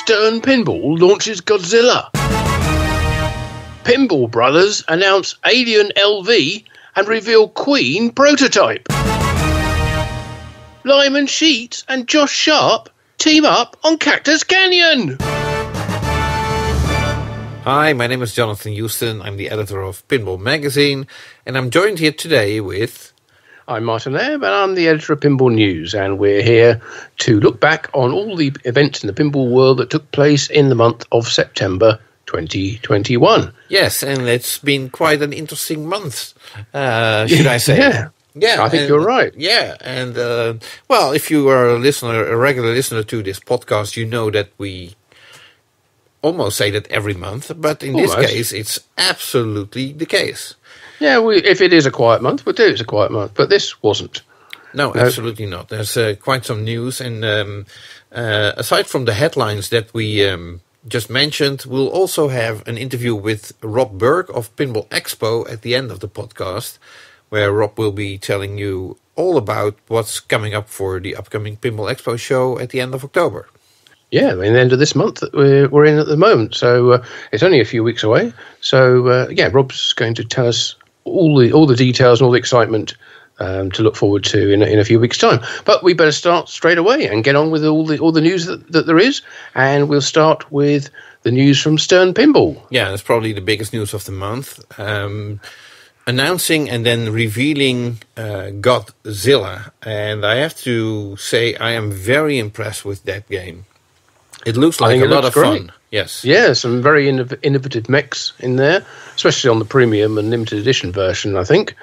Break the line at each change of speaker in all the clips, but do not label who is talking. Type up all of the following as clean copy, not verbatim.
Stern Pinball launches Godzilla. Pinball Brothers announce Alien LV and reveal Queen prototype. Lyman Sheets and Josh Sharp team up on Cactus Canyon.
Hi, my name is Jonathan Houston. I'm the editor of Pinball Magazine, and I'm joined here today with...
I'm Martin Ebb, and I'm the editor of Pinball News, and we're here to look back on all the events in the pinball world that took place in the month of September 2021.
Yes, and it's been quite an interesting month, should I say.
Yeah, I think you're right.
Yeah, and, well, if you are a regular listener to this podcast, you know that we almost say that every month, but in this case, it's absolutely the case.
Yeah, if it is a quiet month, we'll do it's a quiet month, but this wasn't.
No, absolutely not. There's quite some news, and aside from the headlines that we just mentioned, we'll also have an interview with Rob Berk of Pinball Expo at the end of the podcast, where Rob will be telling you all about what's coming up for the upcoming Pinball Expo show at the end of October. Yeah,
I mean, the end of this month that we're in at the moment, so it's only a few weeks away. So, Rob's going to tell us all the details and all the excitement to look forward to in a few weeks' time. But we better start straight away and get on with all the news that there is, and we'll start with the news from Stern Pinball.
Yeah, that's probably the biggest news of the month. Announcing and then revealing Godzilla, and I have to say I am very impressed with that game. It looks like a lot of fun. Yes.
Yeah, some very innovative mechs in there, especially on the premium and limited edition version, I think.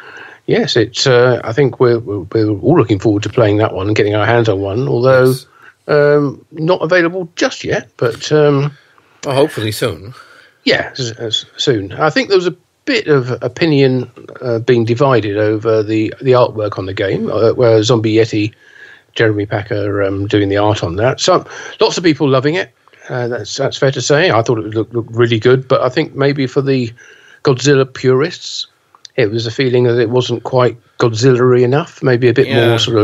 Yes, it's. I think we're all looking forward to playing that one and getting our hands on one, although not available just yet, but...
well, hopefully soon.
Yeah, soon. I think there was a bit of opinion being divided over the artwork on the game, where Zombie Yeti... Jeremy Packer doing the art on that. So lots of people loving it. That's fair to say. I thought it looked really good, but I think maybe for the Godzilla purists, it was a feeling that it wasn't quite Godzilla-y enough. Maybe a bit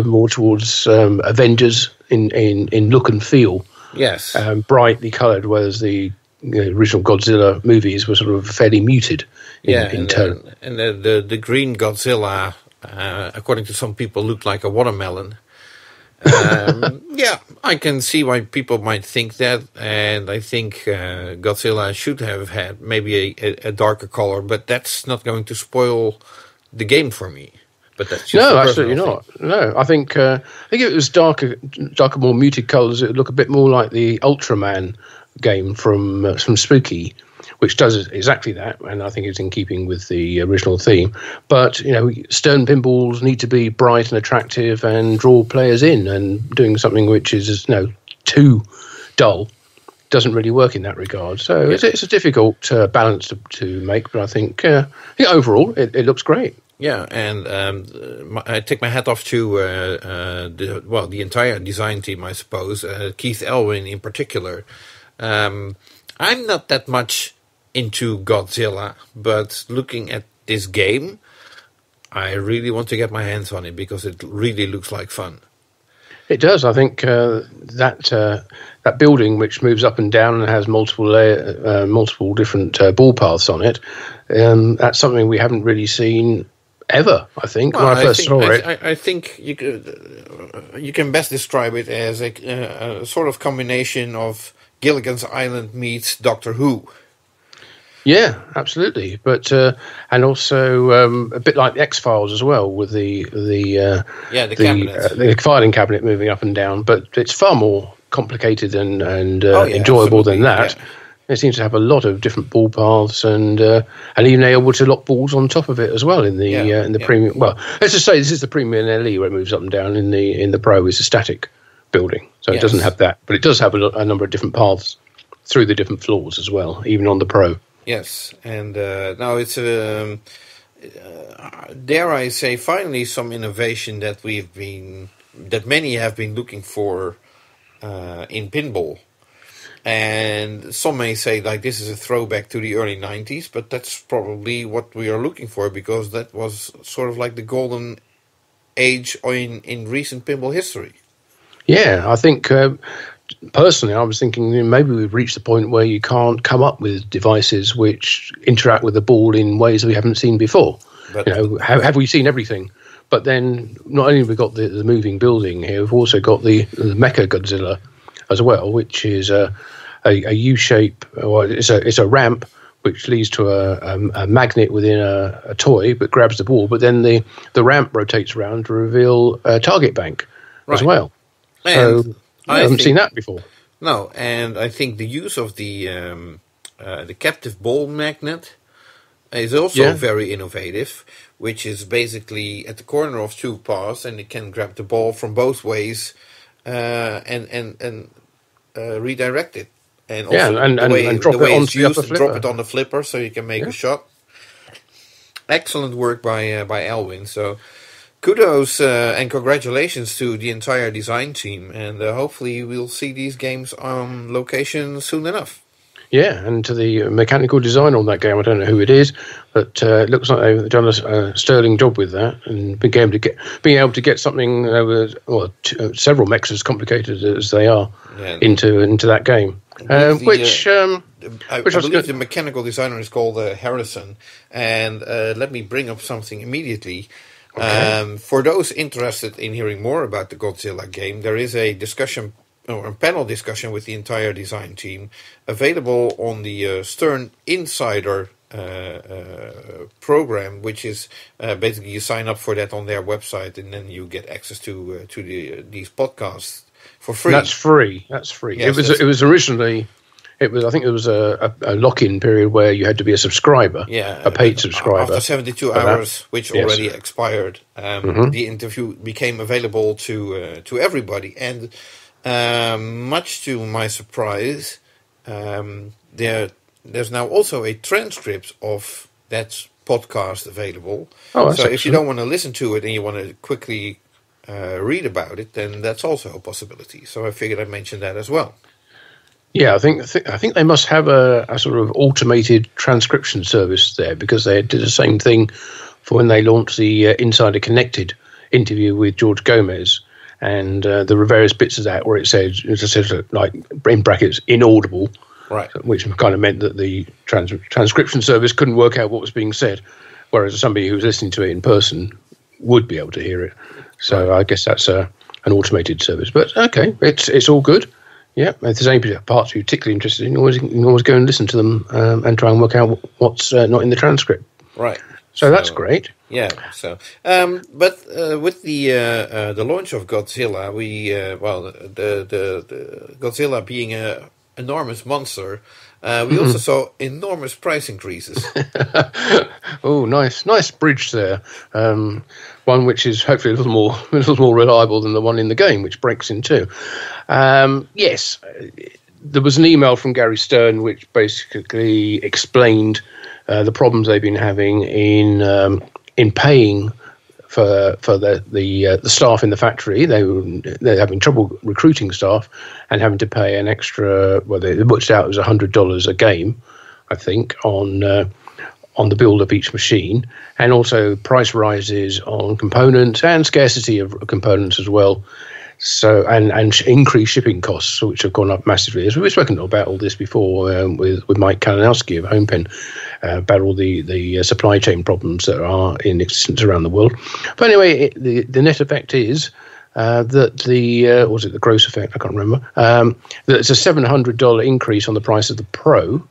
more towards Avengers in look and feel.
Yes,
brightly coloured, whereas the original Godzilla movies were sort of fairly muted in tone.
And the green Godzilla, according to some people, looked like a watermelon. I can see why people might think that, and I think Godzilla should have had maybe a darker color, but that's not going to spoil the game for me. But that's just
absolutely not. No, I think if it was darker, more muted colors, it would look a bit more like the Ultraman game from Spooky, which does exactly that, and I think it's in keeping with the original theme. But, Stern Pinballs need to be bright and attractive and draw players in, and doing something which is, too dull doesn't really work in that regard. So it's a difficult balance to make, but I think overall it looks great.
Yeah, and I take my hat off to the entire design team, I suppose, Keith Elwin in particular. I'm not that much into Godzilla, but looking at this game, I really want to get my hands on it because it really looks like fun.
It does. I think that building, which moves up and down and has multiple different ball paths on it, that's something we haven't really seen ever. I think when I first saw it,
I think you can best describe it as a sort of combination of Gilligan's Island meets Doctor Who.
Yeah, absolutely. But and also a bit like the X-Files as well, with the filing cabinet moving up and down. But it's far more complicated and enjoyable than that. Yeah. It seems to have a lot of different ball paths and even able to lock balls on top of it as well in the premium. Well, let's just say this is the premium LE where it moves up and down. In the Pro, it's a static building, so it doesn't have that. But it does have a number of different paths through the different floors as well, even on the Pro.
Yes, and now it's dare I say, finally some innovation that many have been looking for in pinball. And some may say like this is a throwback to the early 90s, but that's probably what we are looking for, because that was sort of like the golden age in recent pinball history.
Yeah, I think personally, I was thinking maybe we've reached the point where you can't come up with devices which interact with the ball in ways that we haven't seen before. But, have we seen everything? But then not only have we got the moving building here, we've also got the Mecha Godzilla as well, which is a U-shape. Well, it's a ramp which leads to a magnet within a toy, but grabs the ball. But then the ramp rotates around to reveal a target bank as well.
And
so I haven't seen that before.
No, and I think the use of the captive ball magnet is also very innovative, which is basically at the corner of two paths, and it can grab the ball from both ways and redirect it. And also
and drop it onto the upper flipper.
Drop it on the flipper so you can make a shot. Excellent work by Elwin. So kudos and congratulations to the entire design team, and hopefully we'll see these games on location soon enough.
Yeah, and to the mechanical designer on that game, I don't know who it is, but it looks like they've done a sterling job with that, and being able to get something several mechs as complicated as they are into that game. I believe
the mechanical designer is called Harrison, and let me bring up something immediately. Okay. For those interested in hearing more about the Godzilla game, there is a discussion or a panel discussion with the entire design team available on the Stern Insider program, which is basically you sign up for that on their website, and then you get access to these podcasts for free.
That's free. Yes, it was originally. I think it was a lock-in period where you had to be a subscriber, a paid subscriber.
After 72 hours, which already expired, the interview became available to everybody. And much to my surprise, there's now also a transcript of that podcast available. So if you don't want to listen to it and you want to quickly read about it, then that's also a possibility. So I figured I'd mention that as well.
Yeah, I think they must have a sort of automated transcription service there, because they did the same thing for when they launched the Insider Connected interview with George Gomez, and there were various bits of that where it said like in brackets inaudible, right, which kind of meant that the transcription service couldn't work out what was being said, whereas somebody who was listening to it in person would be able to hear it. So I guess that's an automated service. But okay, it's all good. Yeah, if there's any parts you're particularly interested in, you can always go and listen to them and try and work out what's not in the transcript.
Right.
So that's great.
Yeah. So, but with the launch of Godzilla, the Godzilla being an enormous monster, we also saw enormous price increases.
Oh, nice bridge there. One which is hopefully a little more reliable than the one in the game, which breaks in two. Yes, there was an email from Gary Stern which basically explained the problems they've been having in paying for the staff in the factory. They're having trouble recruiting staff and having to pay an extra. Well, they worked out as $100 a game, I think, on the build of each machine, and also price rises on components and scarcity of components as well. So and increased shipping costs, which have gone up massively. As we've spoken about all this before with Mike Kalinowski of HomePen about all the supply chain problems that are in existence around the world. But anyway, the net effect is that was it the gross effect? I can't remember. That it's a $700 increase on the price of the Pro,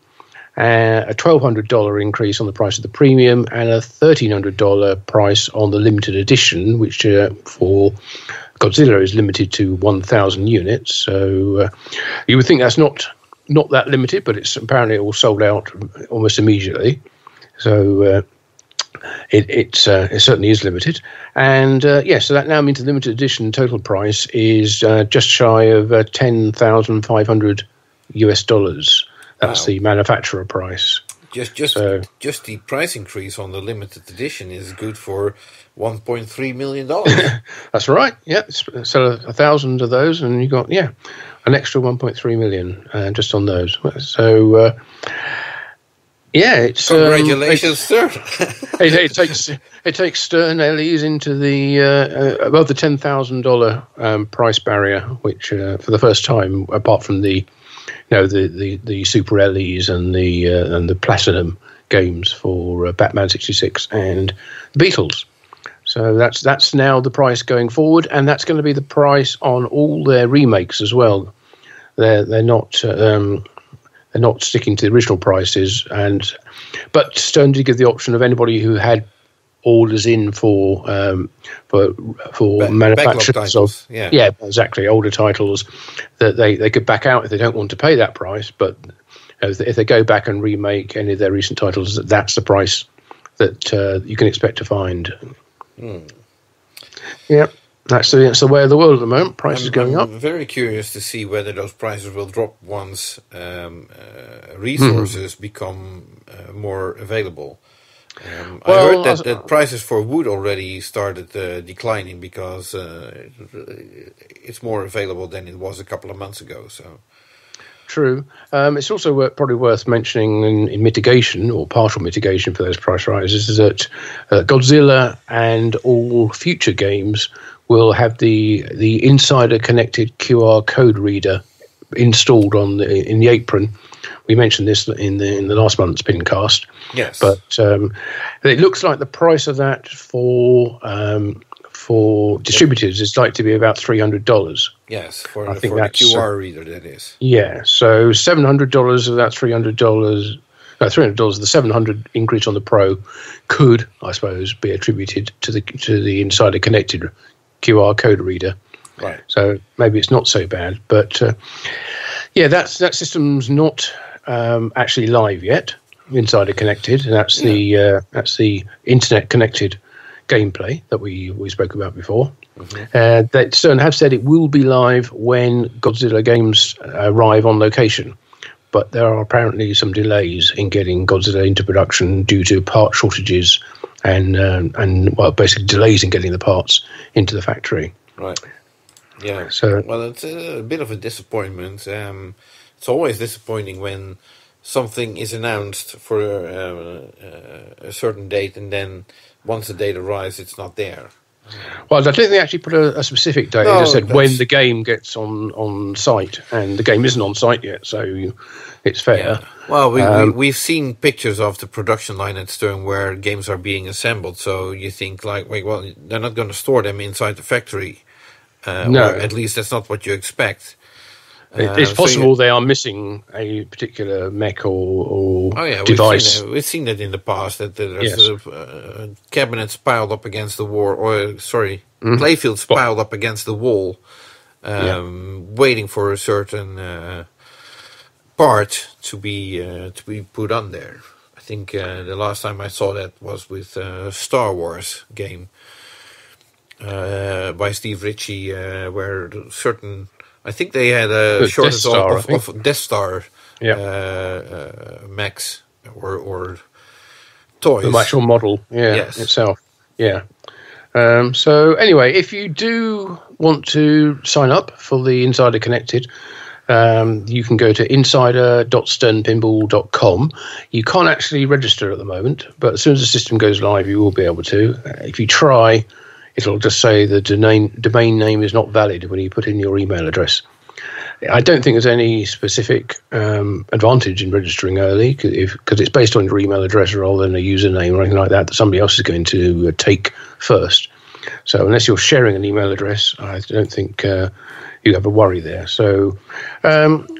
a $1,200 increase on the price of the Premium, and a $1,300 price on the limited edition, which for Godzilla is limited to 1,000 units. So you would think that's not that limited, but it's apparently all sold out almost immediately. So it certainly is limited. And so that now means the limited edition total price is just shy of $10,500 US. That's the manufacturer price.
Just the price increase on the limited edition is good for $1.3 million.
That's right. Yeah, sell 1,000 of those, and you got an extra $1.3 million just on those. So Yeah, it's
congratulations, sir.
it takes Stern LEs into the above the $10,000 price barrier, which for the first time, apart from the the Super LEs and the Platinum games for Batman 66 and the Beatles. So that's now the price going forward, and that's going to be the price on all their remakes as well. They're not sticking to the original prices, but Stern did give the option of anybody who had orders in for manufacturers of exactly, older titles, that they could back out if they don't want to pay that price. But if they go back and remake any of their recent titles, that's the price that you can expect to find. Yeah, that's the way of the world at the moment. Prices going up.
I'm very curious to see whether those prices will drop once resources become more available. I heard that prices for wood already started declining because it's more available than it was a couple of months ago. So.
True. It's also probably worth mentioning in mitigation or partial mitigation for those price rises is that Godzilla and all future games will have the insider connected QR code reader installed in the apron. We mentioned this in the last month's PINcast.
Yes.
But it looks like the price of that for distributors is likely to be about $300.
Yes, for the QR reader, that is.
Yeah, so $700 of that $300, $300, the $700 increase on the Pro could, I suppose, be attributed to the insider connected QR code reader.
Right.
So maybe it's not so bad, but that system's not actually live yet. Insider connected, and that's the internet connected gameplay that we spoke about before. That Stern have said it will be live when Godzilla games arrive on location, but there are apparently some delays in getting Godzilla into production due to part shortages and basically delays in getting the parts into the factory.
Right. Yeah. So it's a bit of a disappointment. It's always disappointing when something is announced for a certain date, and then once the date arrives, it's not there.
Well, I don't think they actually put a specific date. They just said when the game gets on site, and the game isn't on site yet, so it's fair.
Yeah. Well, we've seen pictures of the production line at Stern where games are being assembled, so you think they're not going to store them inside the factory. No. Or at least that's not what you expect.
It's possible they are missing a particular mech or device.
We've seen that in the past, that there's cabinets piled up against the wall, playfields piled up against the wall, waiting for a certain part to be put on there. I think the last time I saw that was with Star Wars game by Steve Ritchie, where certain... I think they had a shortage of Death Star mechs or toys.
The actual model, itself. Yeah. So anyway, if you do want to sign up for the Insider Connected, you can go to insider.sternpinball.com. You can't actually register at the moment, but as soon as the system goes live, you will be able to. If you try... It'll just say the domain name is not valid when you put in your email address. I don't think there's any specific advantage in registering early because it's based on your email address rather than a username or anything like that somebody else is going to take first. So unless you're sharing an email address, I don't think you have a worry there. So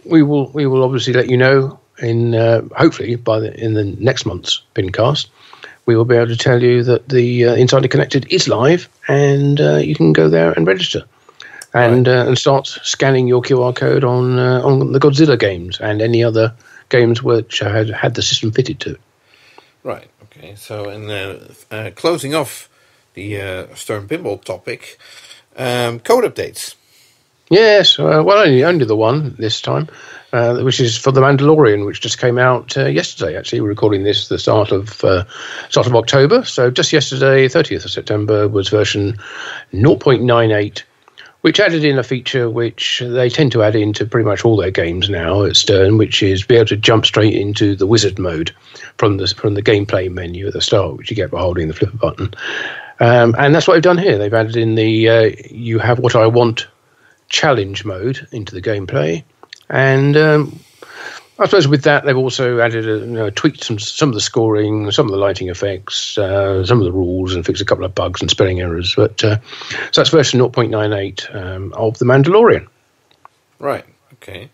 we will obviously let you know hopefully in the next month's PINcast. We will be able to tell you that the Insider Connected is live, and you can go there and register, and start scanning your QR code on the Godzilla games and any other games which had the system fitted to. Right.
Okay. So, and closing off the Stern Pinball topic, code updates.
Yes. Only the one this time. Which is for The Mandalorian, which just came out yesterday. Actually, we're recording this the start of October. So just yesterday, 30th of September, was version 0.98 which added in a feature which they tend to add into pretty much all their games now at Stern, which is be able to jump straight into the wizard mode from the gameplay menu at the start, which you get by holding the flipper button. And that's what they've done here. They've added in the you have what I want challenge mode into the gameplay. And I suppose with that, they've also added, tweaked some of the scoring, some of the lighting effects, some of the rules, and fixed a couple of bugs and spelling errors. But so that's version 0.98 of The Mandalorian.
Right. Okay.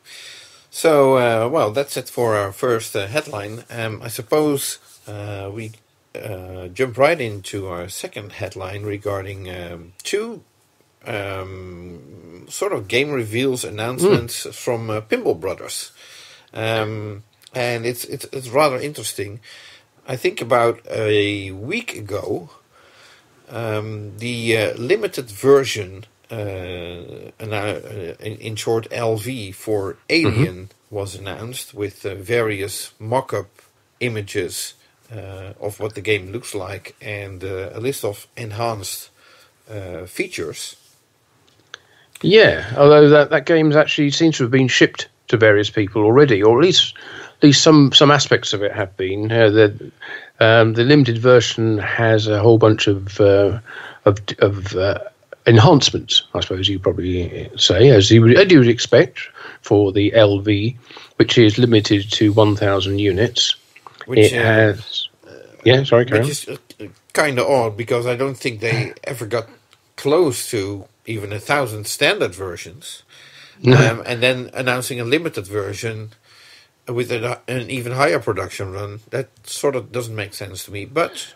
So, well, that's it for our first headline. I suppose we jump right into our second headline regarding two sort of game reveals announcements from Pinball Brothers. And it's rather interesting. I think about a week ago, the limited version, in short LV, for Alien was announced with various mock-up images of what the game looks like and a list of enhanced features.
Yeah, although that game actually seems to have been shipped to various people already, or at least some aspects of it have been. The limited version has a whole bunch of enhancements, I suppose you probably say, as you would expect for the LV, which is limited to 1,000 units. Which has, carry on.
Which is kind of odd because I don't think they ever got close to even 1,000 standard versions. And then announcing a limited version with an even higher production run, that sort of doesn't make sense to me. But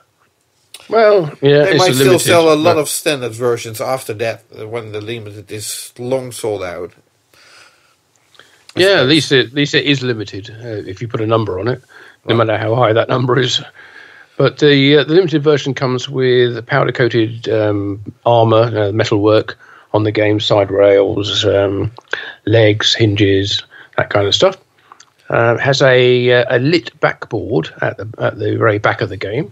well, yeah,
they might still sell a lot of standard versions after that when the limited is long sold out.
At least it is limited if you put a number on it, no matter how high that number is. But the limited version comes with powder coated armor, metalwork on the game, side rails, legs, hinges, that kind of stuff. Has a lit backboard at the very back of the game.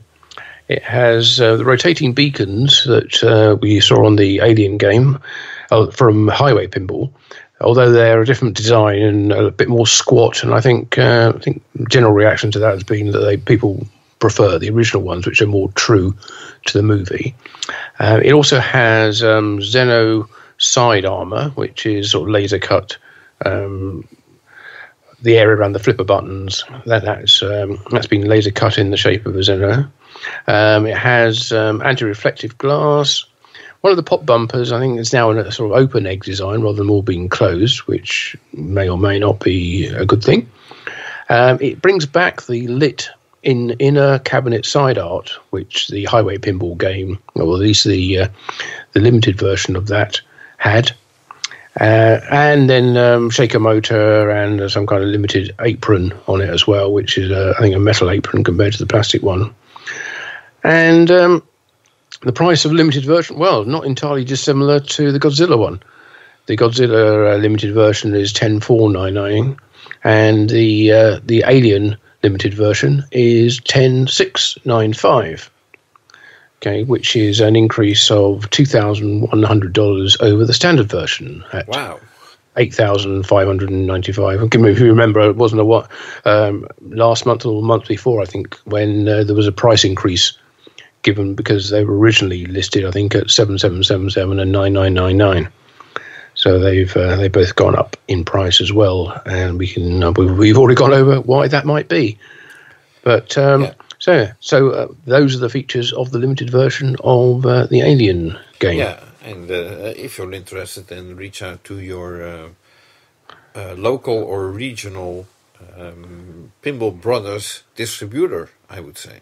It has the rotating beacons that we saw on the Alien game from Highway Pinball, although they're a different design and a bit more squat. And I think general reaction to that has been that people prefer the original ones, which are more true to the movie. It also has Xeno side armor, which is sort of laser cut. The area around the flipper buttons, that's been laser cut in the shape of a Xeno. It has anti-reflective glass. One of the pop bumpers, I think, is now in a sort of open egg design rather than all being closed, which may or may not be a good thing. It brings back the lit inner cabinet side art, which the Highway Pinball game, or at least the limited version of that, had. And then shaker motor and some kind of limited apron on it as well, which is, I think, a metal apron compared to the plastic one. And the price of limited version, well, not entirely dissimilar to the Godzilla one. The Godzilla limited version is $10,499, and the Alien limited version is $10,695. Okay, which is an increase of $2,100 over the standard version at $8,595. If you remember, it wasn't last month or the month before, I think, when there was a price increase given because they were originally listed, I think, at $7,777 and $9,999. So they've both gone up in price as well, and we've already gone over why that might be, but. So those are the features of the limited version of the Alien game.
Yeah, and if you're interested, then reach out to your local or regional Pinball Brothers distributor, I would say.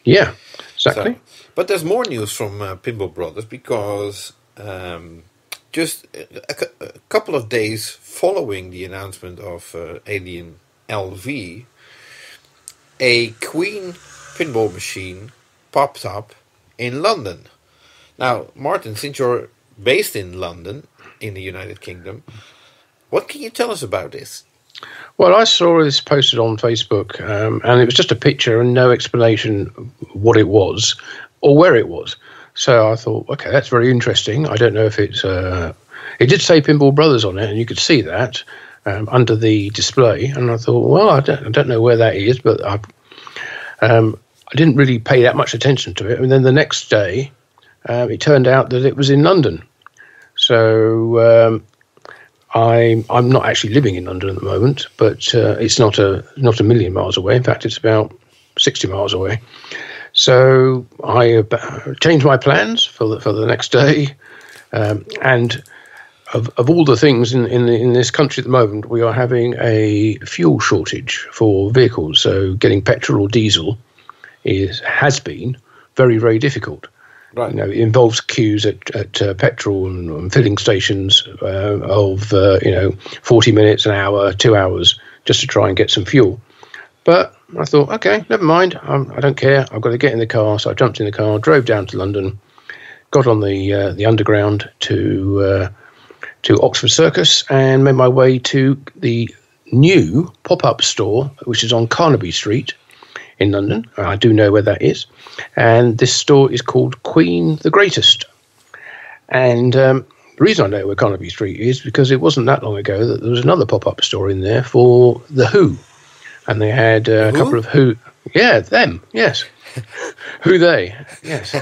Yeah, exactly.
But there's more news from Pinball Brothers because just a couple of days following the announcement of Alien LV, a Queen pinball machine popped up in London. Now, Martin, since you're based in London, in the United Kingdom, what can you tell us about this?
Well, I saw this posted on Facebook, and it was just a picture and no explanation what it was or where it was. So I thought, okay, that's very interesting. I don't know if it's it did say Pinball Brothers on it, and you could see that under the display. And I thought, well, I don't know where that is, but I didn't really pay that much attention to it. And then the next day, it turned out that it was in London. So I'm not actually living in London at the moment, but it's not a million miles away. In fact, it's about 60 miles away. So I changed my plans for the next day, and of all the things in this country at the moment, we are having a fuel shortage for vehicles. So getting petrol or diesel has been very, very difficult.
Right.
You know, it involves queues at petrol and filling stations of 40 minutes, an hour, 2 hours just to try and get some fuel. But I thought, okay, never mind. I don't care. I've got to get in the car. So I jumped in the car, drove down to London, got on the underground to Oxford Circus, and made my way to the new pop-up store, which is on Carnaby Street in London. I do know where that is. And this store is called Queen the Greatest. And the reason I know where Carnaby Street is because it wasn't that long ago that there was another pop-up store in there for The Who. And they had a couple of Who. Yeah, them, yes. Who they, yes.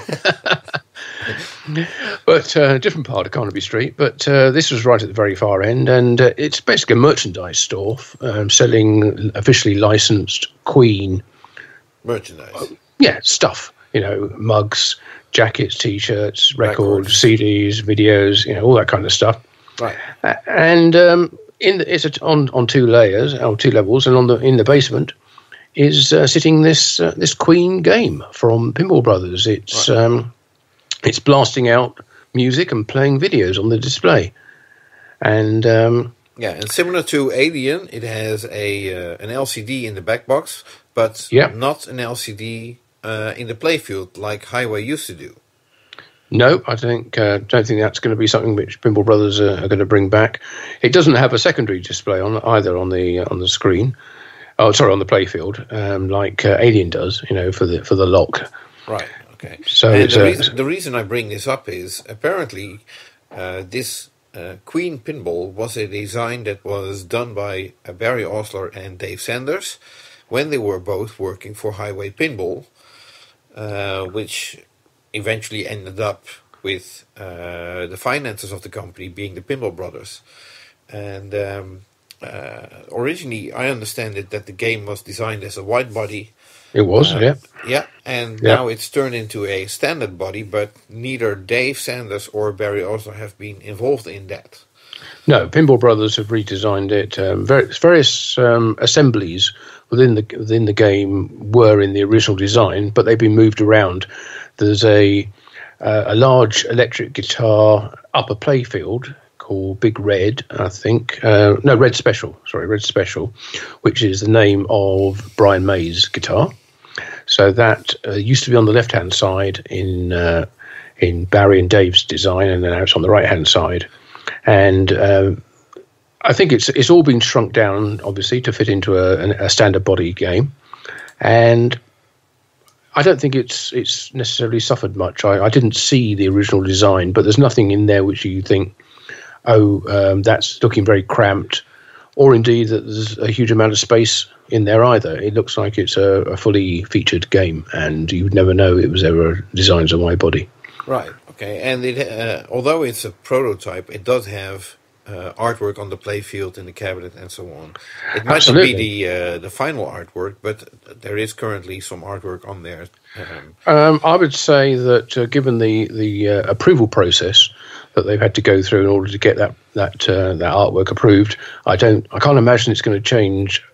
But different part of Carnaby Street. But this was right at the very far end. And it's basically a merchandise store selling officially licensed Queen
merchandise.
Yeah, stuff. You know, mugs, jackets, T-shirts, records, CDs, videos. You know, all that kind of stuff.
Right.
And it's on two layers, or two levels, and in the basement is sitting this Queen game from Pinball Brothers. It's it's blasting out music and playing videos on the display, and
and similar to Alien, it has an LCD in the back box, but not an LCD in the playfield like Highway used to do.
No, I don't think that's going to be something which Pinball Brothers are going to bring back. It doesn't have a secondary display on the screen. Oh, sorry, on the playfield, like Alien does. You know, for the lock.
Right. Okay.
So
the reason I bring this up is apparently this Queen Pinball was a design that was done by Barry Osler and Dave Sanders when they were both working for Highway Pinball, which eventually ended up with the finances of the company being the Pinball Brothers. And originally, I understand that the game was designed as a wide body.
It was,
Yeah, and now it's turned into a standard body, but neither Dave Sanders or Barry Osler have been involved in that.
No, Pinball Brothers have redesigned it. Various assemblies within the game were in the original design, but they've been moved around. There's a large electric guitar upper playfield called Big Red, I think. Red Special, which is the name of Brian May's guitar. So that used to be on the left-hand side in Barry and Dave's design, and then now it's on the right-hand side. And I think it's all been shrunk down, obviously, to fit into a standard body game. And I don't think it's necessarily suffered much. I didn't see the original design, but there's nothing in there which you think, that's looking very cramped, or indeed that there's a huge amount of space in there either. It looks like it's a fully featured game, and you would never know it was ever designed as a wide body.
Right. Okay. And it, although it's a prototype, it does have artwork on the playfield, in the cabinet, and so on. It might not be the final artwork, but there is currently some artwork on there.
I would say that given the approval process that they've had to go through in order to get that artwork approved, I can't imagine it's going to change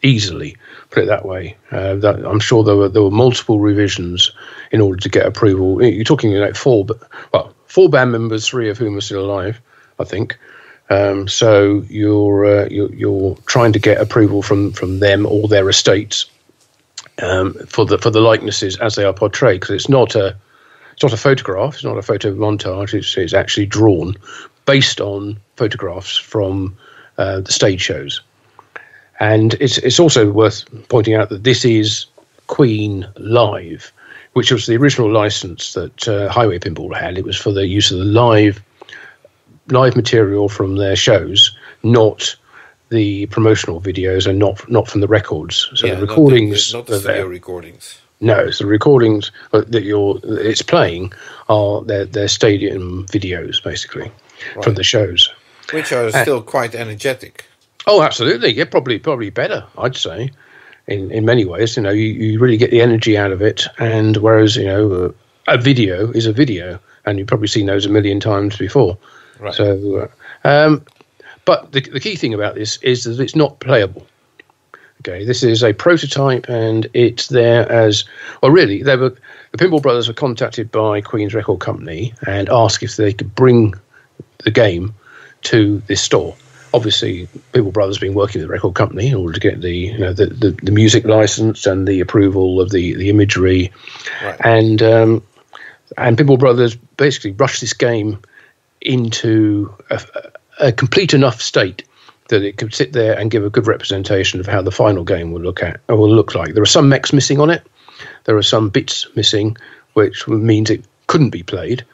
easily. Put it that way. I'm sure there were multiple revisions in order to get approval. You're talking like four band members, 3 of whom are still alive, I think. So you're trying to get approval from them or their estates for the likenesses as they are portrayed, because it's not a photograph, it's not a photo montage. It's actually drawn based on photographs from the stage shows. And it's also worth pointing out that this is Queen Live, which was the original license that Highway Pinball had. It was for the use of the live live material from their shows, not the promotional videos, and not from the records. So the recordings,
not the studio recordings.
No, so the recordings that it's playing are their stadium videos, basically, from the shows,
which are still quite energetic.
Oh, absolutely. Yeah, probably better, I'd say, in many ways. You really get the energy out of it, and whereas a video is a video, and you've probably seen those a million times before.
Right.
So, but the key thing about this is that it's not playable. Okay, this is a prototype, and it's there as well. Really, the Pinball Brothers were contacted by Queen's Record Company and asked if they could bring the game to this store. Obviously, Pinball Brothers have been working with the record company in order to get the music license and the approval of the imagery,
right.
And Pinball Brothers basically rushed this game into a complete enough state that it could sit there and give a good representation of how the final game will look like. There are some mechs missing on it. There are some bits missing, which means it couldn't be played.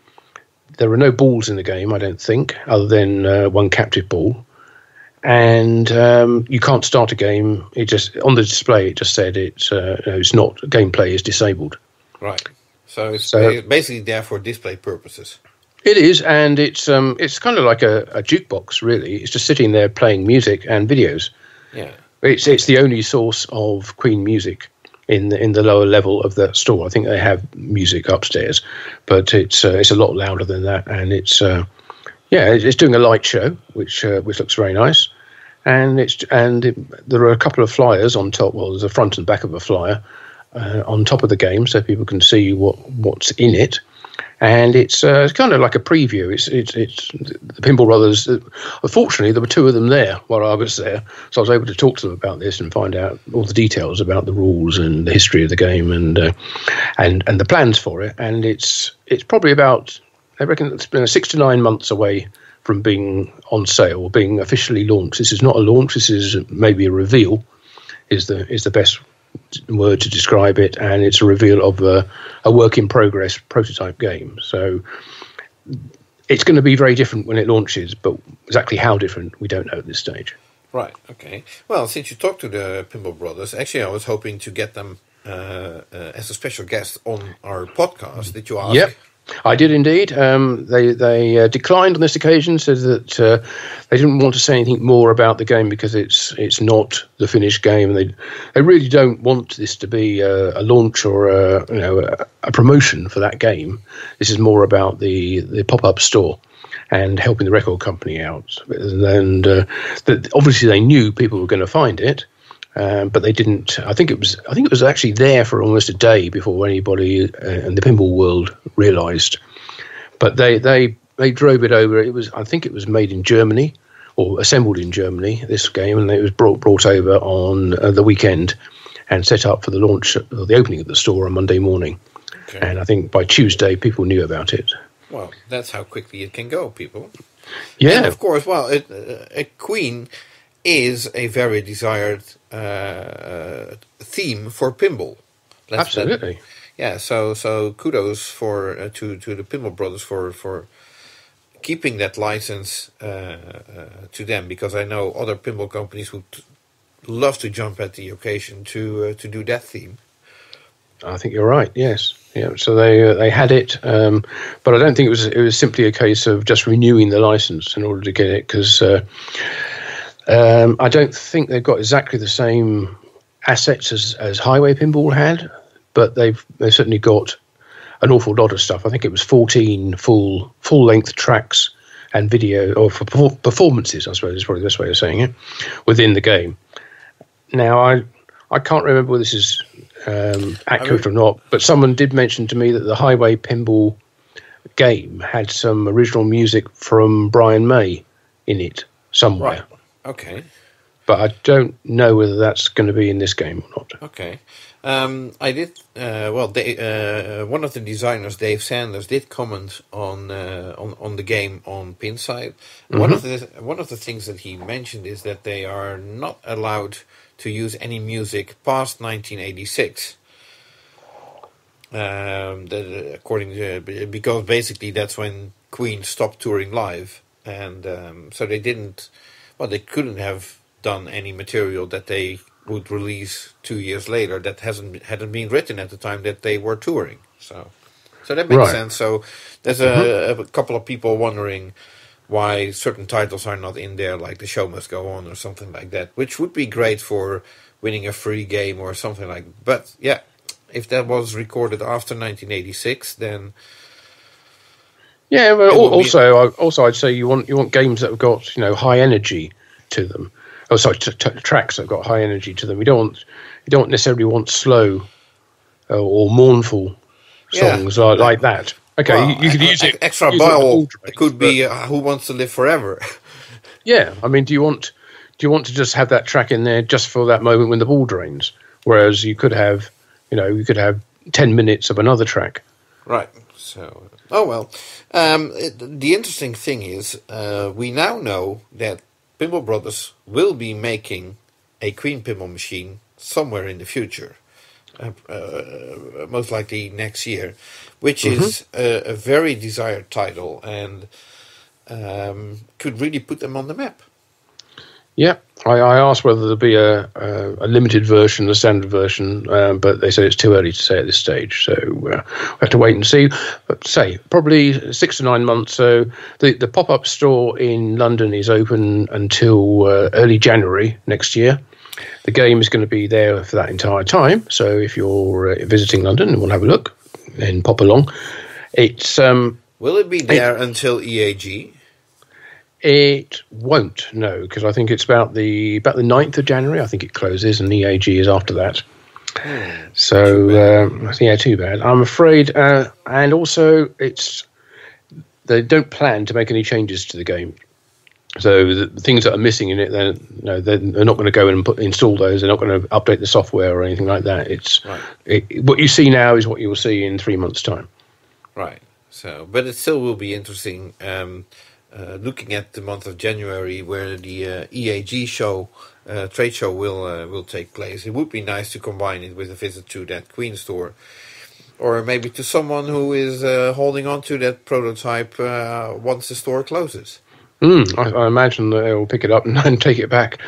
There are no balls in the game, I don't think, other than one captive ball. And you can't start a game. It just on the display, it just said it's not gameplay is disabled.
Right. So it's basically there for display purposes.
It is, and it's kind of like a jukebox, really. It's just sitting there playing music and videos.
Yeah.
It's the only source of Queen music in the lower level of the store. I think they have music upstairs, but it's a lot louder than that, and it's doing a light show, which looks very nice, and there are a couple of flyers on top. Well, there's a front and back of a flyer on top of the game, so people can see what's in it. And it's kind of like a preview. It's the Pinball Brothers. Unfortunately, there were two of them there while I was there, so I was able to talk to them about this and find out all the details about the rules and the history of the game and the plans for it. And it's probably about, I reckon, it's been 6 to 9 months away from being on sale or being officially launched. This is not a launch. This is maybe a reveal. Is the best word to describe it, and it's a reveal of a work in progress prototype game. So it's going to be very different when it launches, but exactly how different we don't know at this stage.
Right. Okay. Well, since you talked to the Pinball Brothers, actually I was hoping to get them as a special guest on our podcast. Did you ask?
Yep. I did indeed. They declined on this occasion, said that they didn't want to say anything more about the game because it's not the finished game. They really don't want this to be a launch or a promotion for that game. This is more about the pop-up store and helping the record company out. And obviously they knew people were going to find it. But they didn't. I think it was actually there for almost a day before anybody in the pinball world realised. But they drove it over. I think it was made in Germany or assembled in Germany, this game, and it was brought over on the weekend and set up for the launch or the opening of the store on Monday morning. Okay. And I think by Tuesday people knew about it.
Well, that's how quickly it can go, people.
Yeah,
and of course. Well, a Queen is a very desired theme for pinball.
Absolutely.
So kudos to the Pinball Brothers for keeping that license to them, because I know other pinball companies would love to jump at the occasion to do that theme.
I think you're right. Yes. Yeah. So they had it, but I don't think it was simply a case of just renewing the license in order to get it, because. I don't think they've got exactly the same assets as Highway Pinball had, but they've certainly got an awful lot of stuff. I think it was 14 full length tracks and video, or for performances, I suppose is probably the best way of saying it, within the game. Now I can't remember whether this is accurate or not, but someone did mention to me that the Highway Pinball game had some original music from Brian May in it somewhere.
Right. Okay.
But I don't know whether that's going to be in this game or not.
Okay. I did. One of the designers, Dave Sanders, did comment on the game on Pinside. Mm-hmm. One of the things that he mentioned is that they are not allowed to use any music past 1986. According to, because basically that's when Queen stopped touring live. and so they didn't. Well, they couldn't have done any material that they would release 2 years later that hadn't been written at the time that they were touring. So that makes sense. So there's a couple of people wondering why certain titles are not in there, like The Show Must Go On or something like that, which would be great for winning a free game or something like that. But yeah, if that was recorded after 1986, then
yeah. But also, I'd say you want games that have got high energy to them. Oh, sorry, tracks that have got high energy to them. You don't necessarily want slow or mournful songs like that. Okay,
well,
you could use it.
Extra ball. It could be Who Wants to Live Forever.
Yeah, I mean, do you want to just have that track in there just for that moment when the ball drains? Whereas you could have 10 minutes of another track.
Right. So, the interesting thing is, we now know that Pinball Brothers will be making a Queen pinball machine somewhere in the future, most likely next year, which is a very desired title and could really put them on the map.
Yeah, I asked whether there'd be a limited version, a standard version, but they said it's too early to say at this stage. So we have to wait and see. But probably 6 to 9 months. So the pop-up store in London is open until early January next year. The game is going to be there for that entire time. So if you're visiting London and want to have a look, then pop along. It's
will it be there until EAG?
It won't, no, because I think it's about the 9th of January. I think it closes, and EAG is after that. So too bad. I'm afraid, and also they don't plan to make any changes to the game. So the things that are missing in it, they're not going to go and install those. They're not going to update the software or anything like that. It's what you see now is what you will see in 3 months' time.
Right. So, but it still will be interesting. Looking at the month of January, where the EAG show, trade show will take place, it would be nice to combine it with a visit to that Queen store, or maybe to someone who is holding on to that prototype once the store closes.
I imagine that they'll pick it up and take it back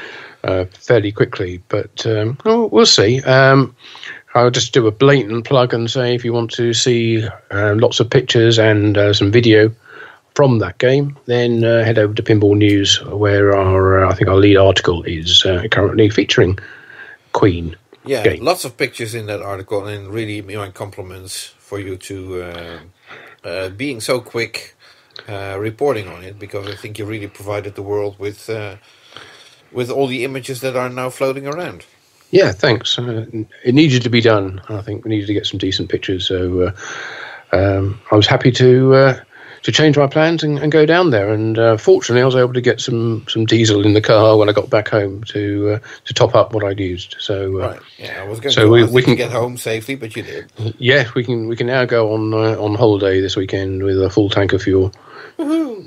fairly quickly, but we'll see. I'll just do a blatant plug and say if you want to see lots of pictures and some video from that game, then head over to Pinball News, where I think our lead article is currently featuring Queen.
Yeah,
game.
Lots of pictures in that article, and really my compliments for you to being so quick reporting on it, because I think you really provided the world with all the images that are now floating around.
Yeah, thanks. It needed to be done. I think we needed to get some decent pictures, so I was happy to change my plans and go down there. And fortunately, I was able to get some diesel in the car when I got back home to top up what I'd used. So
right, yeah, I was going to. We can get home safely, but you did.
Yeah, we can now go on holiday this weekend with a full tank of fuel. Woohoo!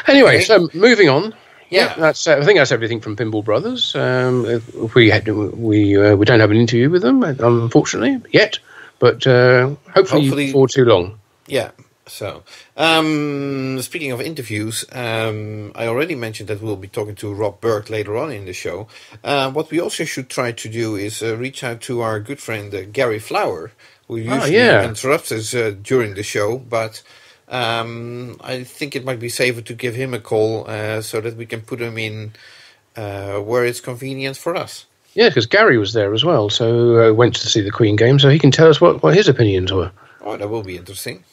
Anyway, so moving on.
Yeah,
that's. I think that's everything from Pinball Brothers. We don't have an interview with them, unfortunately, yet, but hopefully before too long.
Yeah. So, speaking of interviews, I already mentioned that we'll be talking to Rob Berk later on in the show. What we also should try to do is reach out to our good friend Gary Flower, who usually interrupts us during the show, but I think it might be safer to give him a call so that we can put him in where it's convenient for us.
Yeah, because Gary was there as well, so went to see the Queen game, so he can tell us what his opinions were.
Oh, that will be interesting.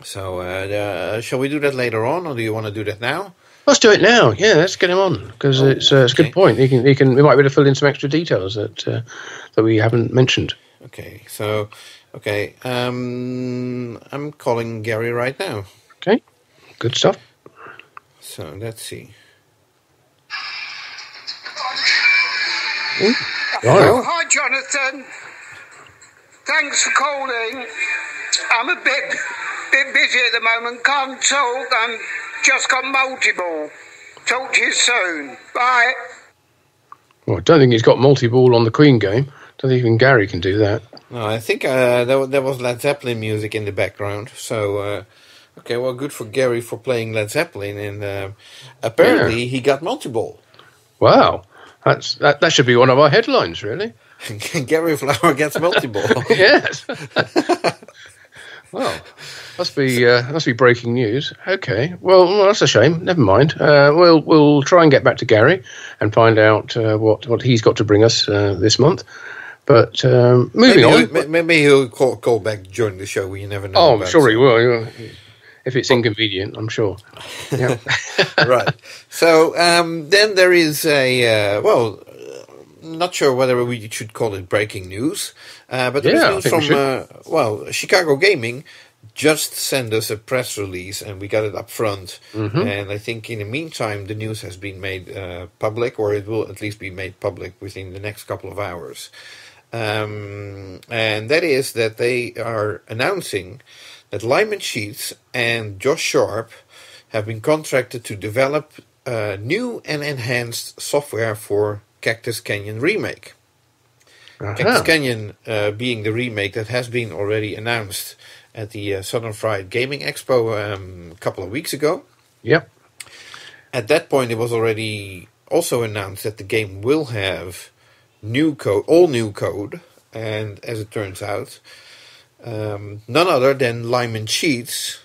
So, shall we do that later on, or do you want to do that now?
Let's do it now. Yeah, let's get him on, because it's a good point. We might be able to fill in some extra details that we haven't mentioned.
Okay, so, I'm calling Gary right now.
Okay, good stuff.
So, let's see.
Ooh.
Oh, hi, Jonathan. Thanks for calling. I'm a bit busy at the moment. Can't talk. I'm just got multi-ball. Talk to you soon. Bye.
Well, I don't think he's got multi-ball on the Queen game. I don't think even Gary can do that.
No, I think there was Led Zeppelin music in the background, so Okay, well, good for Gary for playing Led Zeppelin, and apparently he got multi-ball.
Wow, that should be one of our headlines, really.
Gary Flower gets multi-ball.
Yes. Well, must be breaking news. Okay, well, that's a shame. Never mind. We'll try and get back to Gary and find out what he's got to bring us this month. But moving on,
maybe he'll call back during the show. You never know.
Oh, I'm sure he will. If it's inconvenient, I'm sure. Yeah.
Right. So then there is not sure whether we should call it breaking news, but there is news from Chicago Gaming just sent us a press release, and we got it up front. Mm-hmm. And I think in the meantime, the news has been made public, or it will at least be made public within the next couple of hours. And that is that they are announcing that Lyman Sheets and Josh Sharp have been contracted to develop new and enhanced software for Cactus Canyon Remake. Uh-huh. Cactus Canyon being the remake that has been already announced at the Southern Fried Gaming Expo a couple of weeks ago.
Yep.
At that point, it was already also announced that the game will have all new code, and as it turns out, none other than Lyman Sheets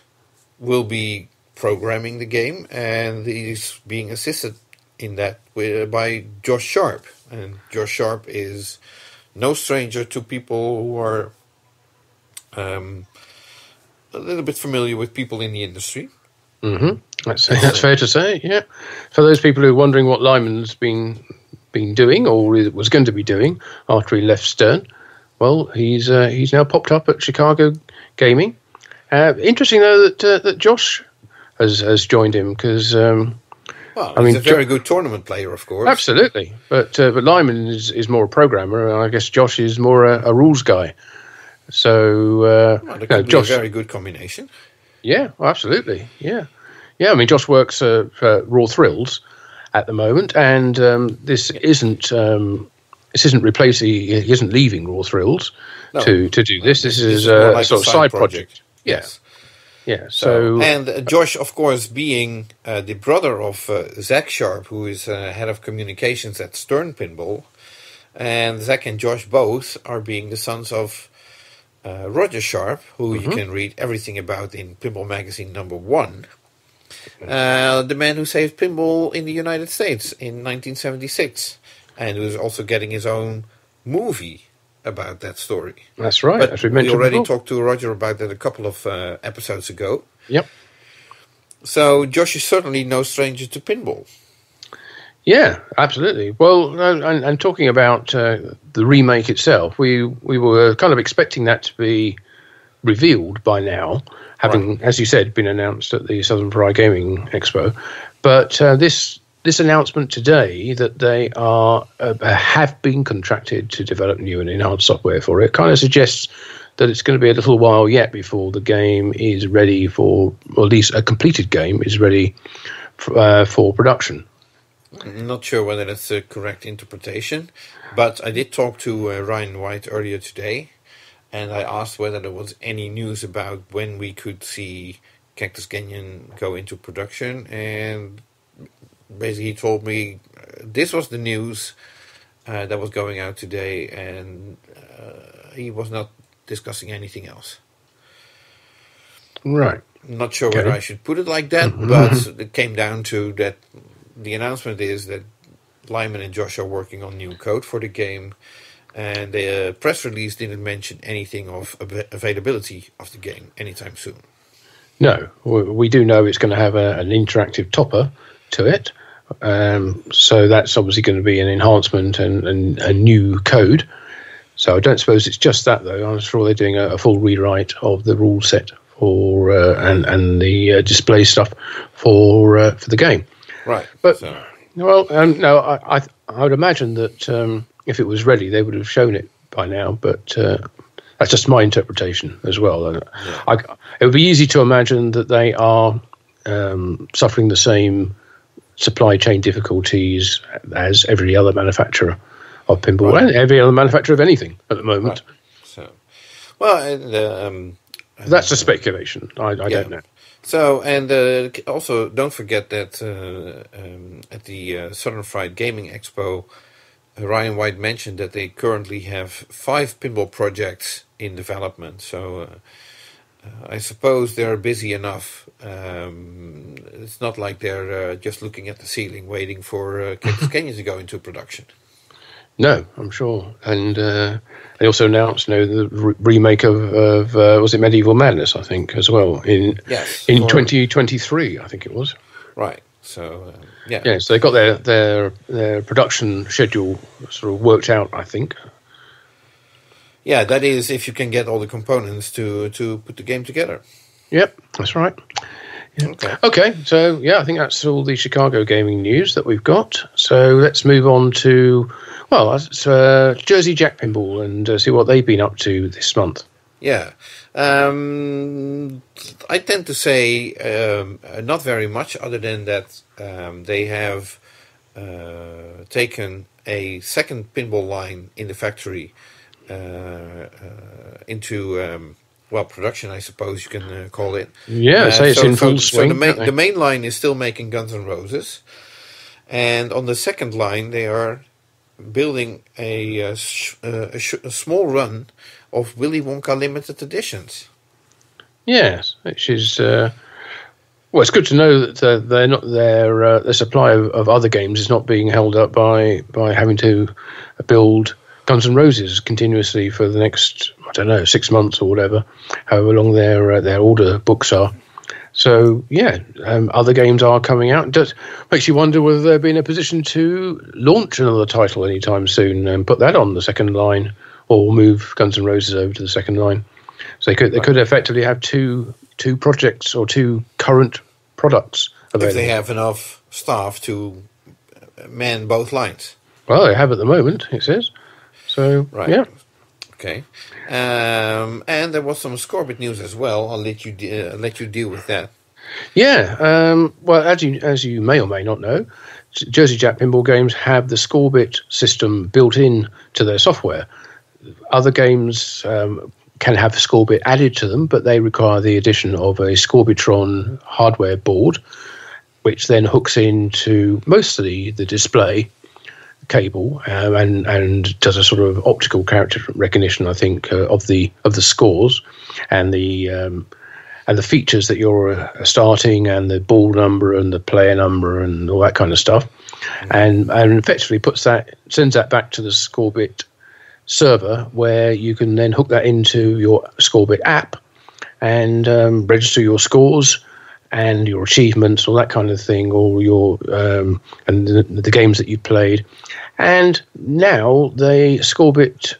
will be programming the game, and he's being assisted in that by Josh Sharp. And Josh Sharp is no stranger to people who are a little bit familiar with people in the industry.
Mm-hmm. That's fair to say, yeah. For those people who are wondering what Lyman's been doing, or was going to be doing after he left Stern, well, he's now popped up at Chicago Gaming. Interesting though that Josh has joined him, because
he's a very good tournament player, of course.
Absolutely, but Lyman is more a programmer, and I guess Josh is more a rules guy. So
Josh, be a very good combination.
Yeah, absolutely. Yeah. I mean, Josh works for Raw Thrills at the moment, and this isn't replacing. He isn't leaving Raw Thrills to do this. This is a sort of side project.
Yes.
Yeah. So
and Josh, of course, being the brother of Zach Sharp, who is head of communications at Stern Pinball, and Zach and Josh both are being the sons of Roger Sharp, who you can read everything about in Pinball Magazine #1. The man who saved pinball in the United States in 1976, and who's also getting his own movie about that story.
That's right.
But
as we mentioned
already
before.
talked to Roger about that a couple of episodes ago.
Yep.
So Josh is certainly no stranger to pinball.
Yeah, absolutely. Well, and talking about the remake itself, we were kind of expecting that to be revealed by now, having, as you said, been announced at the Southern Fried Gaming Expo. But this announcement today that they have been contracted to develop new and enhanced software for it kind of suggests that it's going to be a little while yet before the game is ready for, or at least a completed game is ready for production.
I'm not sure whether that's the correct interpretation, but I did talk to Ryan White earlier today, and I asked whether there was any news about when we could see Cactus Canyon go into production, and basically he told me this was the news that was going out today, and he was not discussing anything else.
Right.
I'm not sure whether I should put it like that, but it came down to that. The announcement is that Lyman and Josh are working on new code for the game, and the press release didn't mention anything of availability of the game anytime soon.
No, we do know it's going to have an interactive topper to it, so that's obviously going to be an enhancement and a new code. So I don't suppose it's just that, though. I'm sure they're doing a full rewrite of the rule set for and the display stuff for the game.
Right,
but no, I would imagine that if it was ready, they would have shown it by now. But that's just my interpretation as well. Yeah. It would be easy to imagine that they are suffering the same supply chain difficulties as every other manufacturer of pinball and every other manufacturer of anything at the moment.
Right. So, well,
that's a speculation. I don't know.
So, and also don't forget that at the Southern Fried Gaming Expo, Ryan White mentioned that they currently have 5 pinball projects in development. So I suppose they're busy enough. It's not like they're just looking at the ceiling waiting for Cactus Canyon to go into production.
No, I'm sure. And they also announced, the remake of was it Medieval Madness, I think, as well, in 2023, I think it was.
Right. So, yeah.
Yeah, so they got their production schedule sort of worked out, I think.
Yeah, that is if you can get all the components to put the game together. Yep,
that's right. Yeah. Okay, so I think that's all the Chicago gaming news that we've got. So let's move on to, Jersey Jack Pinball and see what they've been up to this month.
Yeah. I tend to say not very much, other than that they have taken a second pinball line in the factory into production, I suppose you can call it.
Yeah, it's in full swing.
So the main line is still making Guns N' Roses, and on the second line they are building a small run of Willy Wonka limited editions.
Yes, which is it's good to know that they're not their supply of other games is not being held up by having to build Guns N' Roses continuously for the next 6 months or whatever, however long their order books are. So other games are coming out. It just makes you wonder whether they'll be in a position to launch another title anytime soon and put that on the second line, or move Guns N' Roses over to the second line. So they could effectively have two projects or 2 current products available.
If they have enough staff to man both lines.
Well, they have at the moment, it says. So,
right.
Yeah.
Okay. And there was some Scorbit news as well. I'll let you deal with that.
Yeah. As you may or may not know, Jersey Jack Pinball games have the Scorbit system built in to their software. Other games can have Scorbit added to them, but they require the addition of a Scorbitron hardware board, which then hooks into mostly the display cable and does a sort of optical character recognition, I think, of the scores and the features that you're starting, and the ball number and the player number and all that kind of stuff, and effectively sends that back to the Scorbit server, where you can then hook that into your Scorbit app and register your scores and your achievements, all that kind of thing, or your and the games that you played. And now Scorbit,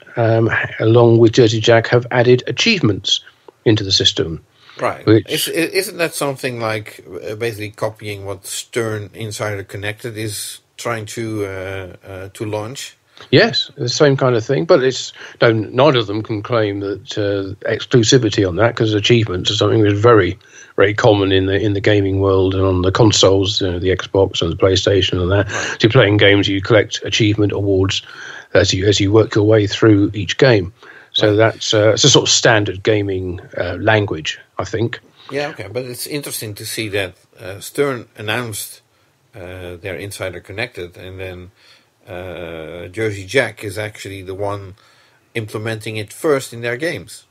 along with Jersey Jack, have added achievements into the system.
Right. Isn't that something like basically copying what Stern Insider Connected is trying to launch?
Yes, the same kind of thing, but neither of them can claim that exclusivity on that, because achievements are something that's very, very common in the gaming world and on the consoles, the Xbox and the PlayStation and that. Right. So you're playing games, you collect achievement awards as you work your way through each game. So that's it's a sort of standard gaming language, I think.
Yeah, okay, but it's interesting to see that Stern announced their Insider Connected, and then Jersey Jack is actually the one implementing it first in their games.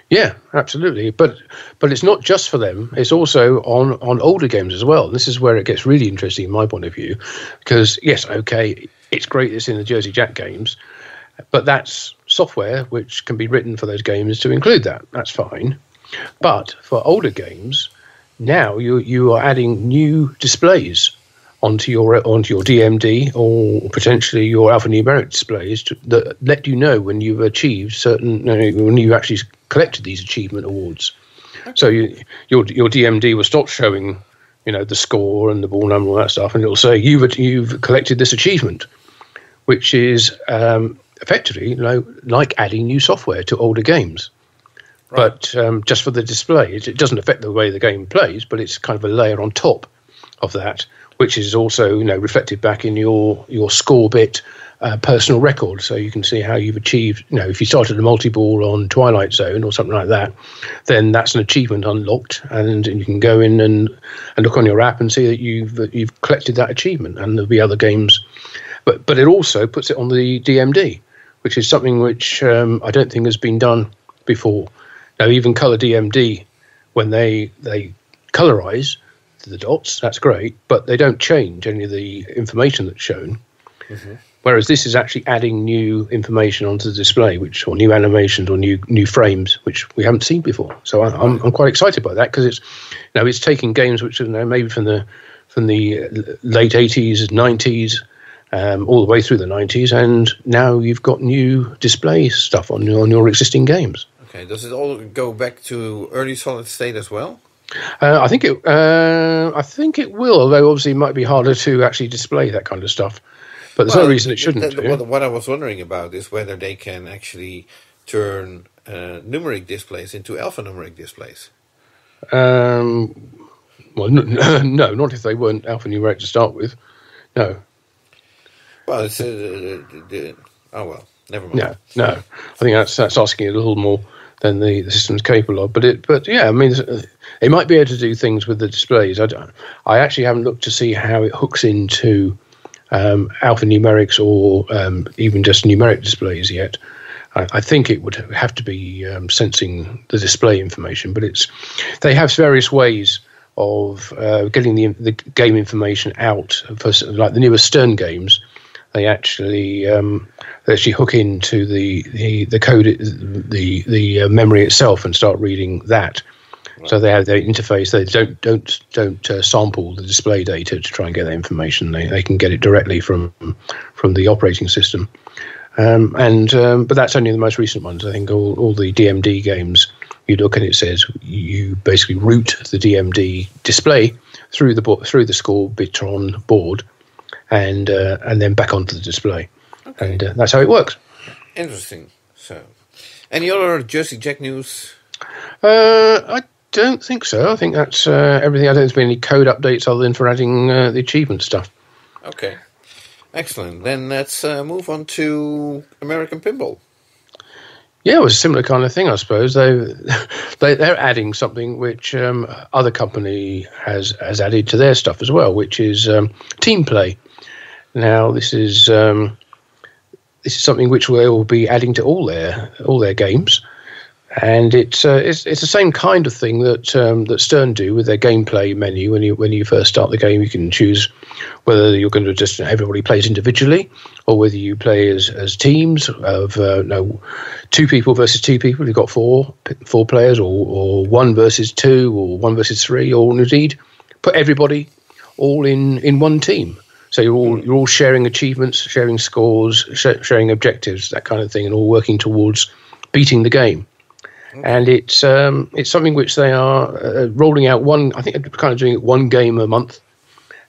Yeah, absolutely. But it's not just for them. It's also on older games as well. This is where it gets really interesting in my point of view, because yes, okay, it's great it's in the Jersey Jack games, but that's software which can be written for those games to include that. That's fine. But for older games, now you are adding new displays onto your DMD, or potentially your alphanumeric displays that let you know when you've achieved when you actually collected these achievement awards. Okay. So your DMD will stop showing the score and the ball number and all that stuff, and it'll say you've collected this achievement, which is effectively like adding new software to older games. Right. But just for the display, it doesn't affect the way the game plays, but it's kind of a layer on top of that, which is also reflected back in your Scorbit personal record, so you can see how you've achieved. If you started a multi-ball on Twilight Zone or something like that, then that's an achievement unlocked, and you can go in and look on your app and see that you've collected that achievement. And there'll be other games, but it also puts it on the DMD, which is something which I don't think has been done before. Now, even Color DMD, when they colorize the dots, that's great, but they don't change any of the information that's shown. Mm-hmm. Whereas this is actually adding new information onto the display, or new animations or new frames, which we haven't seen before. So I'm quite excited by that, because it's taking games which are maybe from the late 80s, 90s, all the way through the 90s, and now you've got new display stuff on your existing games.
Okay, does it all go back to early solid state as well?
I think it will, although obviously it might be harder to actually display that kind of stuff. But there's no reason it shouldn't.
What I was wondering about is whether they can actually turn numeric displays into alphanumeric displays.
Well, no, not if they weren't alphanumeric to start with. No.
Well, it's well, never mind.
No. I think that's asking a little more than the system's capable of. But yeah, I mean, it might be able to do things with the displays. I actually haven't looked to see how it hooks into alphanumerics or even just numeric displays yet. I think it would have to be sensing the display information, but they have various ways of getting the game information out. For like the newer Stern games, they actually hook into the code, the memory itself, and start reading that. Right. So they have their interface. They don't sample the display data to try and get that information. They can get it directly from the operating system. But that's only the most recent ones. I think all the DMD games, you look and it says you basically route the DMD display through the Scorbit board, and then back onto the display. Okay. And that's how it works.
Interesting. So, any other Jersey Jack news?
I don't think so. I think that's everything. I don't think there's been any code updates other than for adding the achievement stuff.
Okay. Excellent. Then let's move on to American Pinball.
Yeah, it was a similar kind of thing, I suppose. They're adding something which other company has added to their stuff as well, which is team play. Now, this is something which they will be adding to all their games, and it's the same kind of thing that Stern do with their gameplay menu. When you first start the game, you can choose whether you're going to just everybody plays individually, or whether you play as teams of 2 people versus 2 people. You've got four players, or 1 versus 2, or 1 versus 3, or indeed put everybody all in one team. So you're all sharing achievements, sharing scores, sharing objectives, that kind of thing, and all working towards beating the game. Okay. And it's something which they are rolling out I think they're kind of doing it 1 game a month.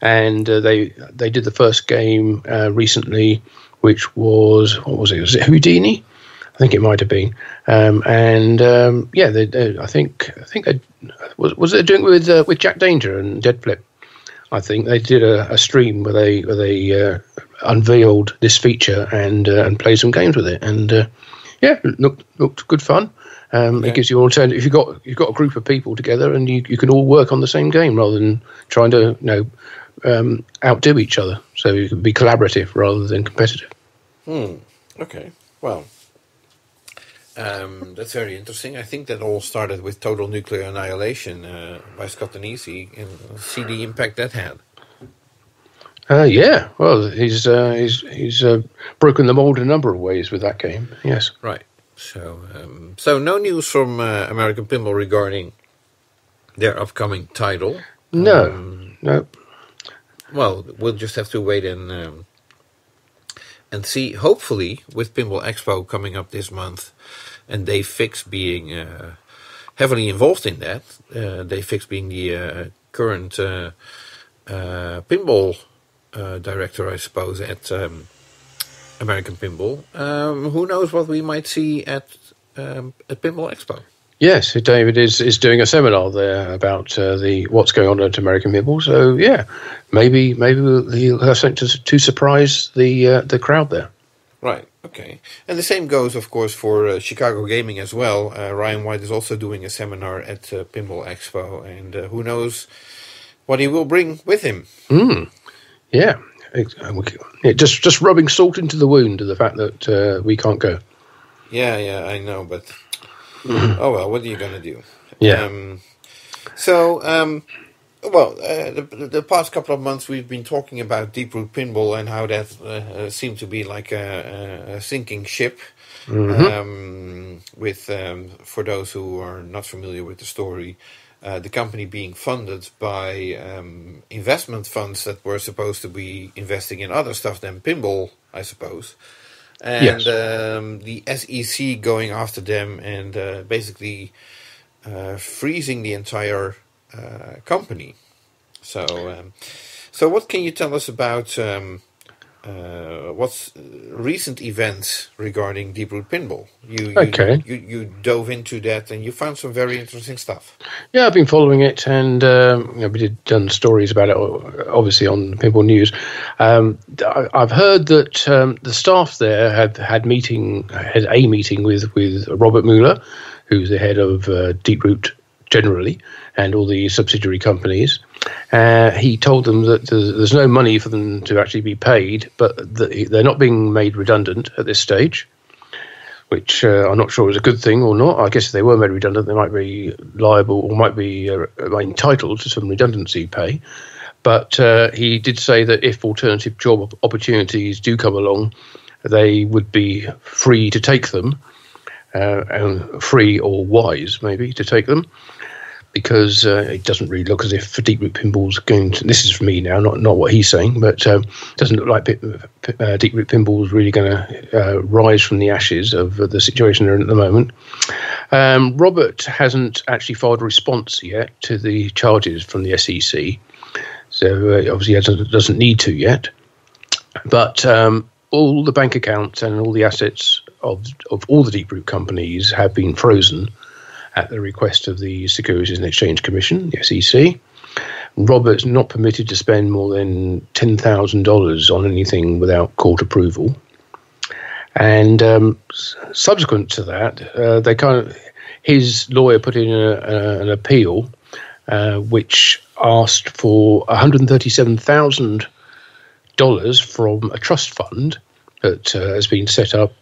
And they did the first game recently, which was, what was it? Was it Houdini? I think it might have been. I think they was it doing it with Jack Danger and Dead Flip. I think they did a stream where they unveiled this feature and played some games with it, and looked good fun. Okay. It gives you an alternative. If you've got a group of people together, and you can all work on the same game rather than trying to outdo each other. So you can be collaborative rather than competitive.
Okay. Well, that's very interesting. I think that all started with Total Nuclear Annihilation by Scott Danesi, and see the impact that had.
Yeah. Well, he's broken the mold in a number of ways with that game. Yes.
Right. So no news from American Pinball regarding their upcoming title.
No.
Well, we'll just have to wait and see. Hopefully, with Pinball Expo coming up this month, and Dave Fix being heavily involved in that, Dave Fix being the current pinball director, I suppose, at American Pinball. Who knows what we might see at Pinball Expo?
Yes, David is doing a seminar there about what's going on at American Pinball. So yeah, maybe he'll have something to surprise the crowd there.
Right, okay. And the same goes, of course, for Chicago Gaming as well. Ryan White is also doing a seminar at Pinball Expo, and who knows what he will bring with him.
Yeah. Just rubbing salt into the wound of the fact that we can't go.
Yeah, I know, but oh well, what are you going to do?
Yeah.
The past couple of months we've been talking about Deeproot Pinball and how that seemed to be like a sinking ship. For those who are not familiar with the story, the company being funded by investment funds that were supposed to be investing in other stuff than pinball, I suppose. And
yes.
The SEC going after them and basically freezing the entire company. So what can you tell us about what's recent events regarding Deeproot Pinball? You dove into that and you found some very interesting stuff.
Yeah, I've been following it, and we done stories about it, obviously on Pinball News. I've heard that the staff there had a meeting with Robert Mueller, who's the head of Deeproot generally, and all the subsidiary companies. He told them that there's no money for them to actually be paid, but they're not being made redundant at this stage, which I'm not sure is a good thing or not. I guess if they were made redundant, they might be liable or might be entitled to some redundancy pay. But he did say that if alternative job opportunities do come along, they would be free to take them, and free or wise maybe to take them. Because it doesn't really look as if Deeproot Pinball's going to... This is for me now, not what he's saying, but it doesn't look like Deeproot Pinball's really going to rise from the ashes of the situation they're in at the moment. Robert hasn't actually filed a response yet to the charges from the SEC, so obviously he doesn't need to yet. But all the bank accounts and all the assets of all the Deeproot companies have been frozen at the request of the Securities and Exchange Commission, the SEC. Robert's not permitted to spend more than $10,000 on anything without court approval. And subsequent to that, his lawyer put in an appeal which asked for $137,000 from a trust fund that has been set up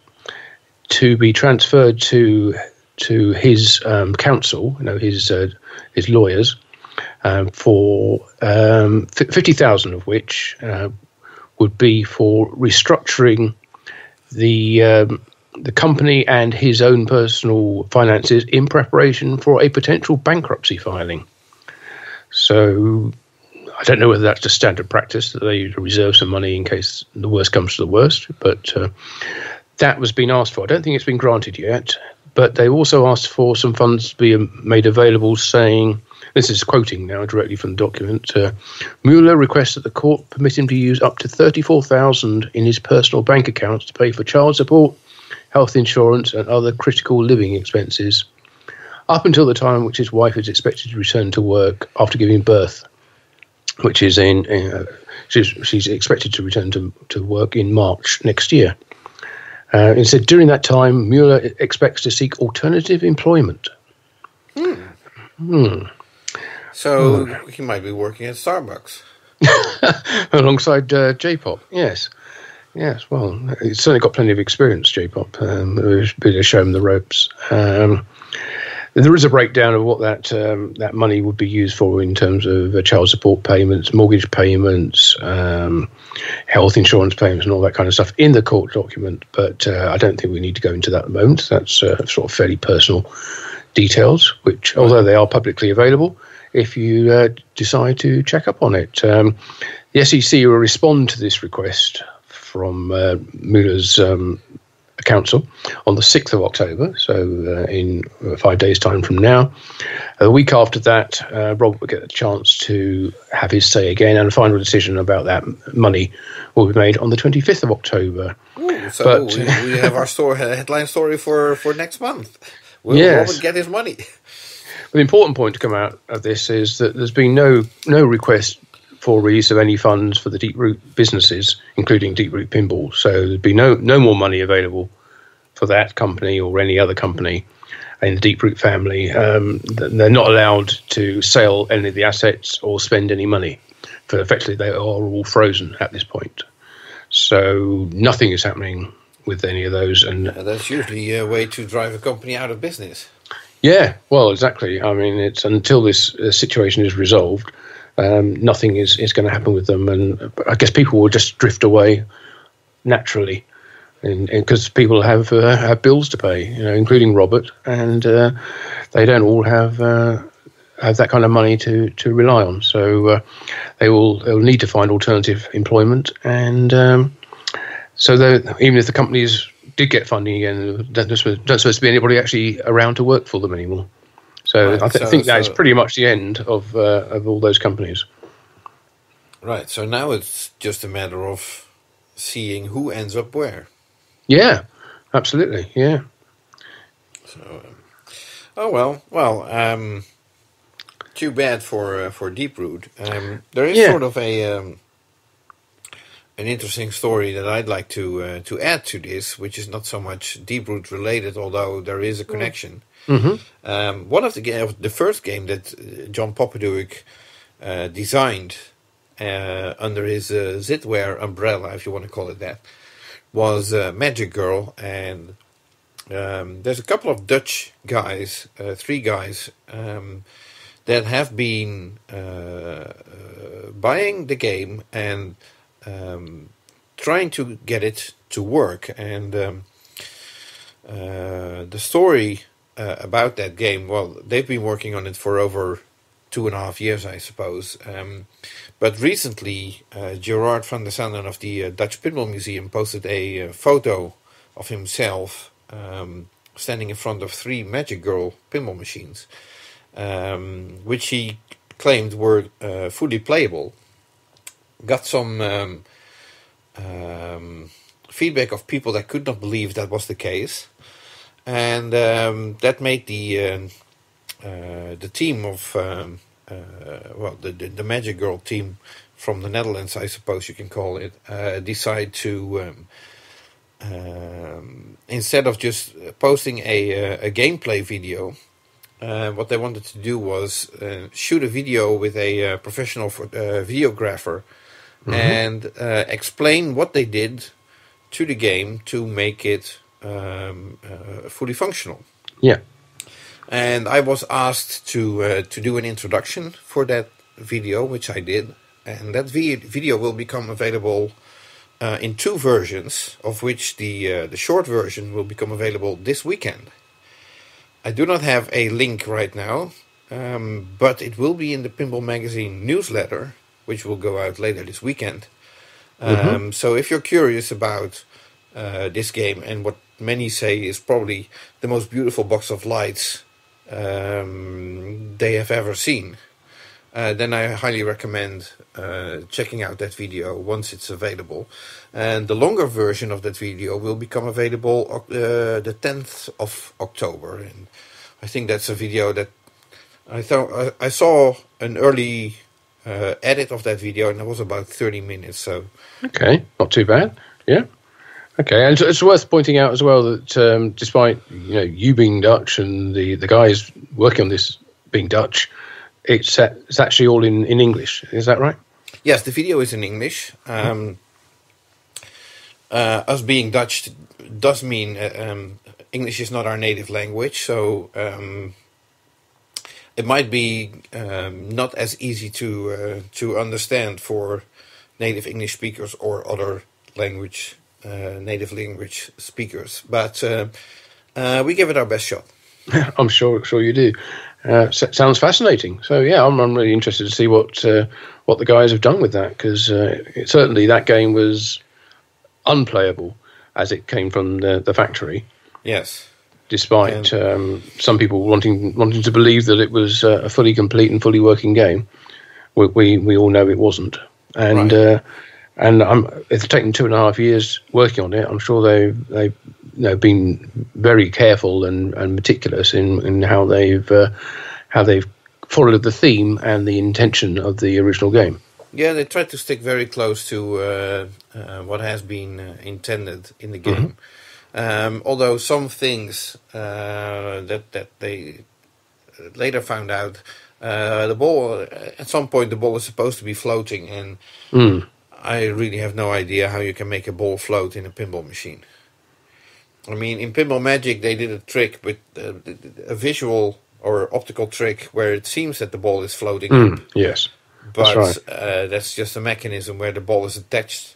to be transferred to his counsel, his lawyers, for 50,000 of which would be for restructuring the company and his own personal finances in preparation for a potential bankruptcy filing. So I don't know whether that's just standard practice that they reserve some money in case the worst comes to the worst, but that was being asked for. I don't think it's been granted yet. But they also asked for some funds to be made available, saying, this is quoting now directly from the document, Mueller requests that the court permit him to use up to $34,000 in his personal bank accounts to pay for child support, health insurance, and other critical living expenses, up until the time which his wife is expected to return to work after giving birth, which is she's expected to return to work in March next year. It said during that time, Mueller expects to seek alternative employment.
So he might be working at Starbucks.
Alongside J-Pop, yes. Yes, well, he's certainly got plenty of experience, J-Pop. Been show him the ropes. There is a breakdown of what that money would be used for in terms of child support payments, mortgage payments, health insurance payments and all that kind of stuff in the court document. But I don't think we need to go into that at the moment. That's sort of fairly personal details, which, although they are publicly available, if you decide to check up on it. The SEC will respond to this request from Mueller's counsel on the 6th of October, so in 5 days' time from now. A week after that, Rob will get a chance to have his say again, and a final decision about that money will be made on the 25th of October.
Ooh, so we have our headline story for next month. Will Robert get his money?
The important point to come out of this is that there's been no request for release of any funds for the Deeproot businesses, including Deeproot Pinball. So there'd be no more money available for that company or any other company in the Deeproot family. They're not allowed to sell any of the assets or spend any money. For effectively, they are all frozen at this point. So nothing is happening with any of those. And
that's usually a way to drive a company out of business.
Yeah, well, exactly. I mean, it's until this situation is resolved, nothing is going to happen with them. And I guess people will just drift away naturally. Because people have bills to pay, including Robert, and they don't all have that kind of money to rely on. So they'll need to find alternative employment, and so even if the companies did get funding again, there's not supposed to be anybody actually around to work for them anymore. So right, I think that is pretty much the end of all those companies.
Right. So now it's just a matter of seeing who ends up where.
Yeah, absolutely. Yeah.
So, too bad for Deeproot. There is sort of an interesting story that I'd like to add to this, which is not so much Deeproot related, although there is a connection. Mm-hmm. One of the first game that John Popadouk designed under his Zitware umbrella, if you want to call it that, was Magic Girl, and there's a couple of Dutch guys, 3 guys, that have been buying the game and trying to get it to work. And the story about that game, well, they've been working on it for over 2.5 years, I suppose. But recently, Gerard van der Sanden of the Dutch Pinball Museum posted a photo of himself standing in front of 3 Magic Girl pinball machines, which he claimed were fully playable. Got some feedback of people that could not believe that was the case, and that made the team of the Magic Girl team from the Netherlands, I suppose you can call it, decide to instead of just posting a gameplay video, what they wanted to do was shoot a video with a professional videographer, mm-hmm. and explain what they did to the game to make it fully functional.
Yeah.
And I was asked to do an introduction for that video, which I did. And that video will become available in 2 versions, of which the short version will become available this weekend. I do not have a link right now, but it will be in the Pinball Magazine newsletter, which will go out later this weekend. Mm-hmm. So if you're curious about this game, and what many say is probably the most beautiful box of lights they have ever seen, then I highly recommend checking out that video once it's available. And the longer version of that video will become available the 10th of October. And I think that's a video that I saw an early edit of that video, and it was about 30 minutes. So
okay, not too bad. Yeah. Okay, and it's worth pointing out as well that despite you being Dutch and the guys working on this being Dutch, it's actually all in English. Is that right?
Yes, the video is in English. Us being Dutch does mean English is not our native language, so it might be not as easy to understand for native English speakers or other native language speakers, but we give it our best shot.
I'm sure you do. Sounds fascinating. So yeah, I'm really interested to see what the guys have done with that, because certainly that game was unplayable as it came from the factory.
Yes.
Despite some people wanting to believe that it was a fully complete and fully working game, we all know it wasn't. And right. And it's taken 2.5 years working on it. I'm sure they've been very careful and meticulous in how they've followed the theme and the intention of the original game.
Yeah, they tried to stick very close to what has been intended in the game. Although some things that they later found out, the ball, at some point the ball is supposed to be floating, and I really have no idea how you can make a ball float in a pinball machine. I mean, in Pinball Magic they did a trick with a visual or optical trick where it seems that the ball is floating up.
Yes.
But
That's right.
that's just a mechanism where the ball is attached,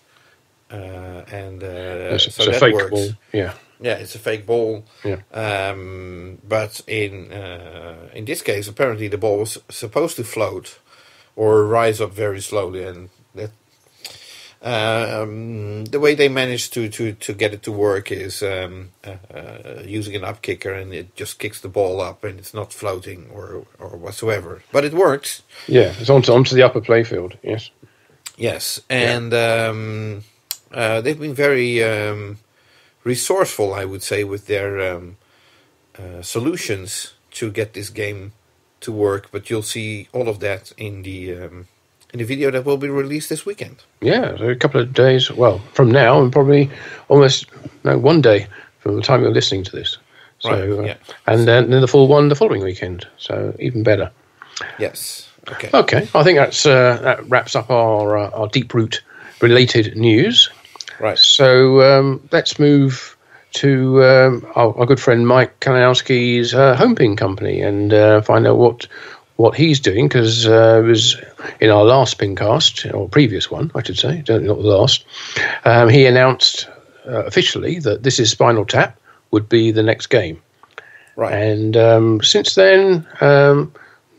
It's
so
a
that
fake
works.
ball. Yeah.
Yeah, it's a fake ball.
Yeah.
But in this case, apparently the ball was supposed to float or rise up very slowly, and that the way they managed to get it to work is using an up kicker, and it just kicks the ball up, and it's not floating or whatsoever. But it works.
Yeah, it's onto the upper playfield. Yes.
Yes, and they've been very resourceful, I would say, with their solutions to get this game to work. But you'll see all of that in the video that will be released this weekend.
Yeah, so a couple of days, well, from now, and probably almost 1 day from the time you're listening to this. So,
Right, yeah.
And then the full one the following weekend, so even better.
Yes. Okay.
Okay, I think that wraps up our Deeproot related news.
Right.
So let's move to our good friend Mike Kalinowski's home pin company and find out what he's doing, because it was in our last PINcast, or previous one, I should say, not the last. He announced officially that This Is Spinal Tap would be the next game.
Right.
And since then,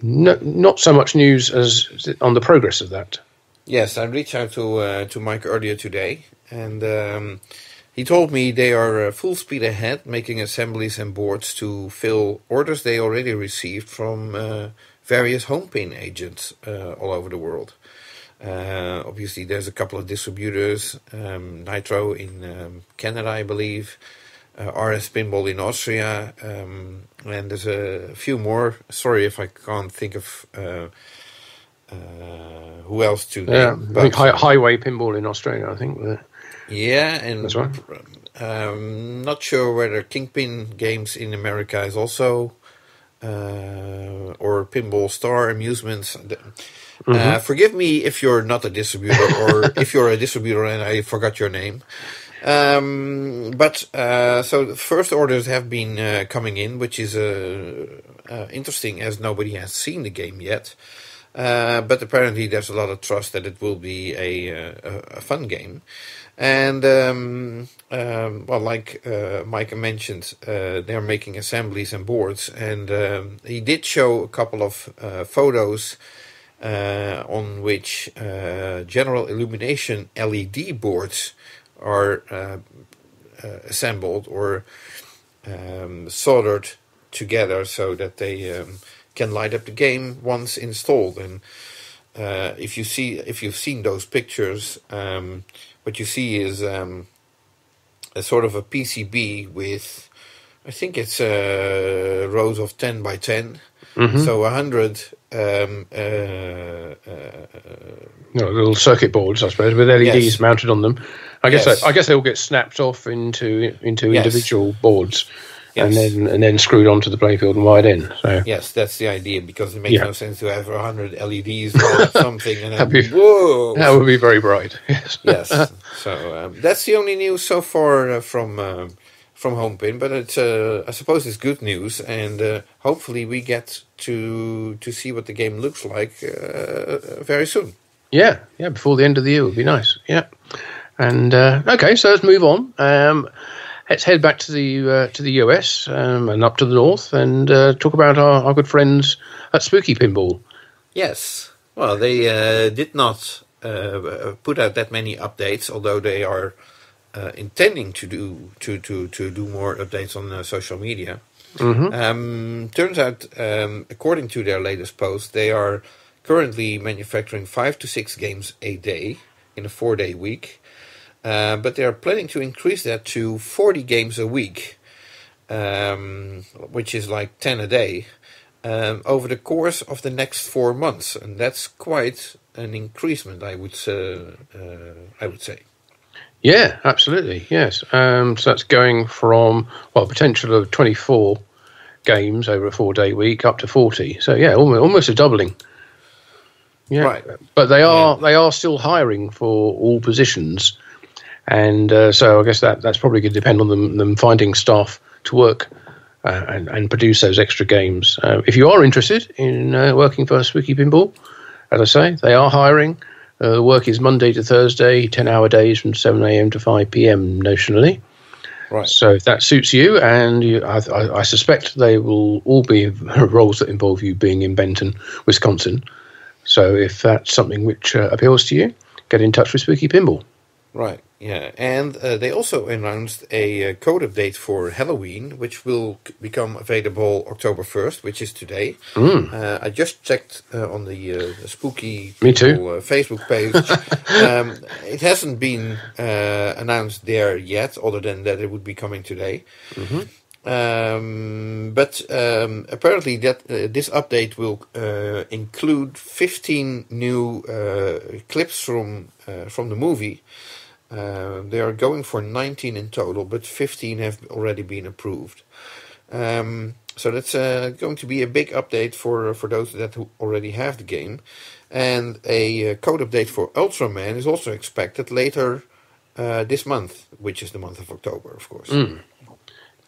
not so much news as on the progress of that.
Yes, I reached out to Mike earlier today, and he told me they are full speed ahead, making assemblies and boards to fill orders they already received from various home pin agents all over the world. Obviously, there's a couple of distributors, Nitro in Canada, I believe, RS Pinball in Austria, and there's a few more. Sorry if I can't think of who else to name.
Yeah, I think Highway Pinball in Australia, I think.
Yeah, and
that's right.
Not sure whether Kingpin Games in America is also, or Pinball Star Amusements. Forgive me if you're not a distributor, or if you're a distributor and I forgot your name. But so the first orders have been coming in, which is interesting, as nobody has seen the game yet. But apparently there's a lot of trust that it will be a fun game. And, well, like Micah mentioned, they're making assemblies and boards. And he did show a couple of photos on which general illumination LED boards are assembled or soldered together so that they can light up the game once installed. And if you've seen those pictures, what you see is a sort of a PCB with, I think it's rows of 10 by 10, so 100
little circuit boards, I suppose, with LEDs
Yes.
mounted on them. I guess
Yes.
they all get snapped off into
Yes.
individual boards.
Yes.
And then screwed onto the playfield and wired in. So
Yes, that's the idea, because it makes
Yeah.
no sense to have 100 LEDs or something and then,
That'd be-
whoa!
that would be very bright. Yes.
Yes, so that's the only news so far from Homepin, but it's I suppose it's good news, and hopefully we get to see what the game looks like very soon.
Yeah, before the end of the year would be nice. Yeah. And okay, so let's move on. Let's head back to the US and up to the north and talk about our good friends at Spooky Pinball.
Yes, well, they did not put out that many updates, although they are intending to do more updates on social media. Turns out, according to their latest post, they are currently manufacturing 5 to 6 games a day in a 4-day week. But they are planning to increase that to 40 games a week, which is like 10 a day, over the course of the next 4 months. And that's quite an increasement, I would say.
Yeah, absolutely. Yes. So that's going from a potential of 24 games over a 4-day week up to 40. So yeah, almost a doubling. Yeah,
Right.
But they are still hiring for all positions, and so I guess that's probably going to depend on them finding staff to work and produce those extra games. If you are interested in working for Spooky Pinball, as I say, they are hiring. The work is Monday to Thursday, 10-hour days from 7 a.m. to 5 p.m. notionally.
Right.
So if that suits you, and I suspect they will all be roles that involve you being in Benton, Wisconsin. So if that's something which appeals to you, get in touch with Spooky Pinball.
Right, yeah. And they also announced a code update for Halloween, which will become available October 1st, which is today. I just checked on the Spooky Pinball Facebook page. It hasn't been announced there yet, other than that it would be coming today. But apparently that this update will include 15 new clips from the movie. They are going for 19 in total, but 15 have already been approved. So that's going to be a big update for those that already have the game. And a code update for Ultraman is also expected later this month, which is the month of October, of course.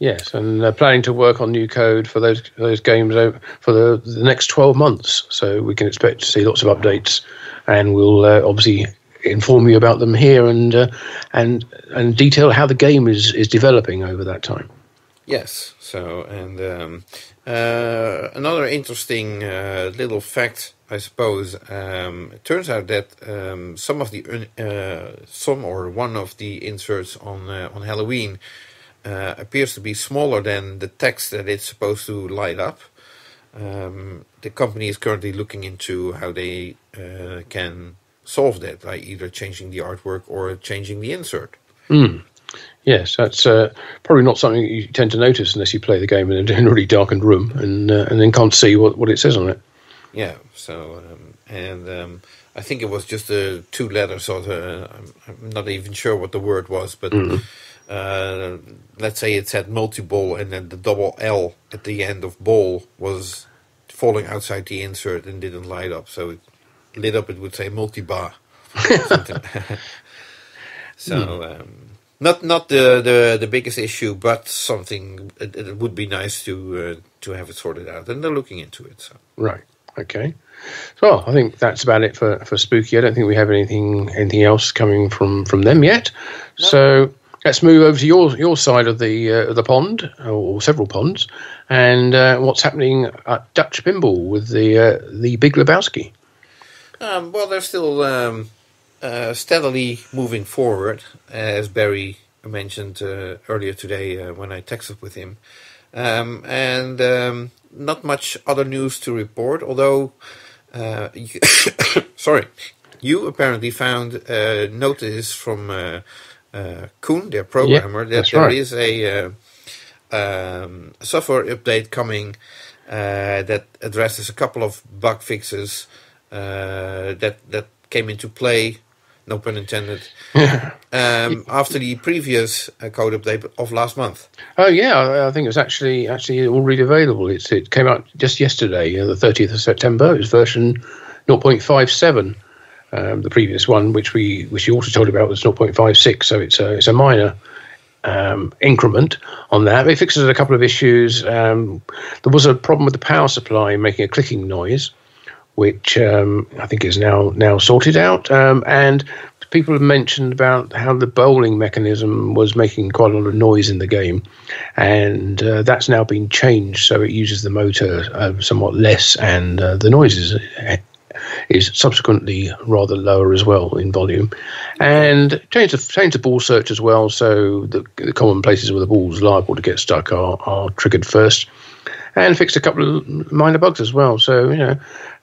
Yes, and they're planning to work on new code for those games for the next 12 months. So we can expect to see lots of updates, and we'll obviously inform you about them here and detail how the game is developing over that time.
Yes. So another interesting little fact, I suppose. It turns out that one of the inserts on Halloween appears to be smaller than the text that it's supposed to light up. The company is currently looking into how they can solve that by either changing the artwork or changing the insert.
Yes, that's probably not something you tend to notice unless you play the game in a really darkened room and then can't see what it says on it.
Yeah, so I think it was just 2 letters. I'm not even sure what the word was, but let's say it said multi-ball, and then the double L at the end of ball was falling outside the insert and didn't light up. So it lit up, it would say multi-bar. So not the biggest issue, but something it would be nice to have it sorted out, and they're looking into it. So.
Right. Okay. So I think that's about it for Spooky. I don't think we have anything else coming from them yet. No. So let's move over to your side of the pond, or several ponds, and what's happening at Dutch Pinball with the Big Lebowski.
Well, they're still steadily moving forward, as Barry mentioned earlier today when I texted with him, and not much other news to report. Although, you apparently found a notice from Koen, their programmer, that there is a software update coming that addresses a couple of bug fixes that came into play, no pun intended, after the previous code update of last month. Oh yeah,
I think it's actually already available. It came out just yesterday, the 30th of September. It was version 0.57. The previous one, which you also told about, was 0.56. So it's a minor increment on that. It fixes a couple of issues. There was a problem with the power supply making a clicking noise, which I think is now sorted out. And people have mentioned about how the bowling mechanism was making quite a lot of noise in the game, and that's now been changed, so it uses the motor somewhat less, and the noise is subsequently rather lower as well in volume. And changed the ball search as well, so the common places where the ball's liable to get stuck are triggered first, and fixed a couple of minor bugs as well. So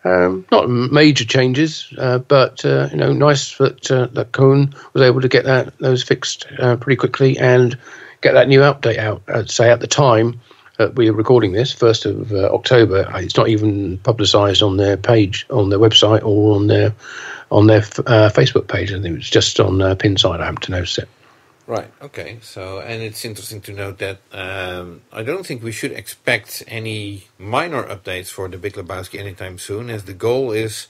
not major changes, but nice that Koen was able to get those fixed pretty quickly and get that new update out. I'd say at the time, we are recording this 1st of October. It's not even publicised on their page, on their website, or on their Facebook page. I think it's just on Pinside. I happen to notice it.
Right. Okay. So, and it's interesting to note that I don't think we should expect any minor updates for the Big Lebowski anytime soon, as the goal is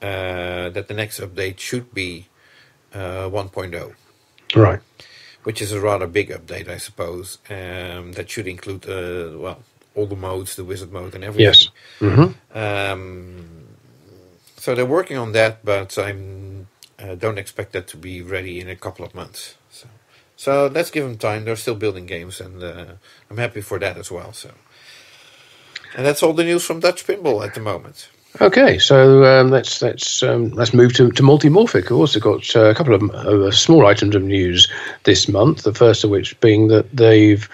that the next update should be 1.0.
Right.
Which is a rather big update, I suppose. That should include, all the modes, the wizard mode and everything.
Yes. Mm-hmm.
So they're working on that, but I don't expect that to be ready in a couple of months. So let's give them time. They're still building games, and I'm happy for that as well. So, and that's all the news from Dutch Pinball at the moment.
Okay, so let's move to Multimorphic. We've also got a couple of small items of news this month. The first of which being that they've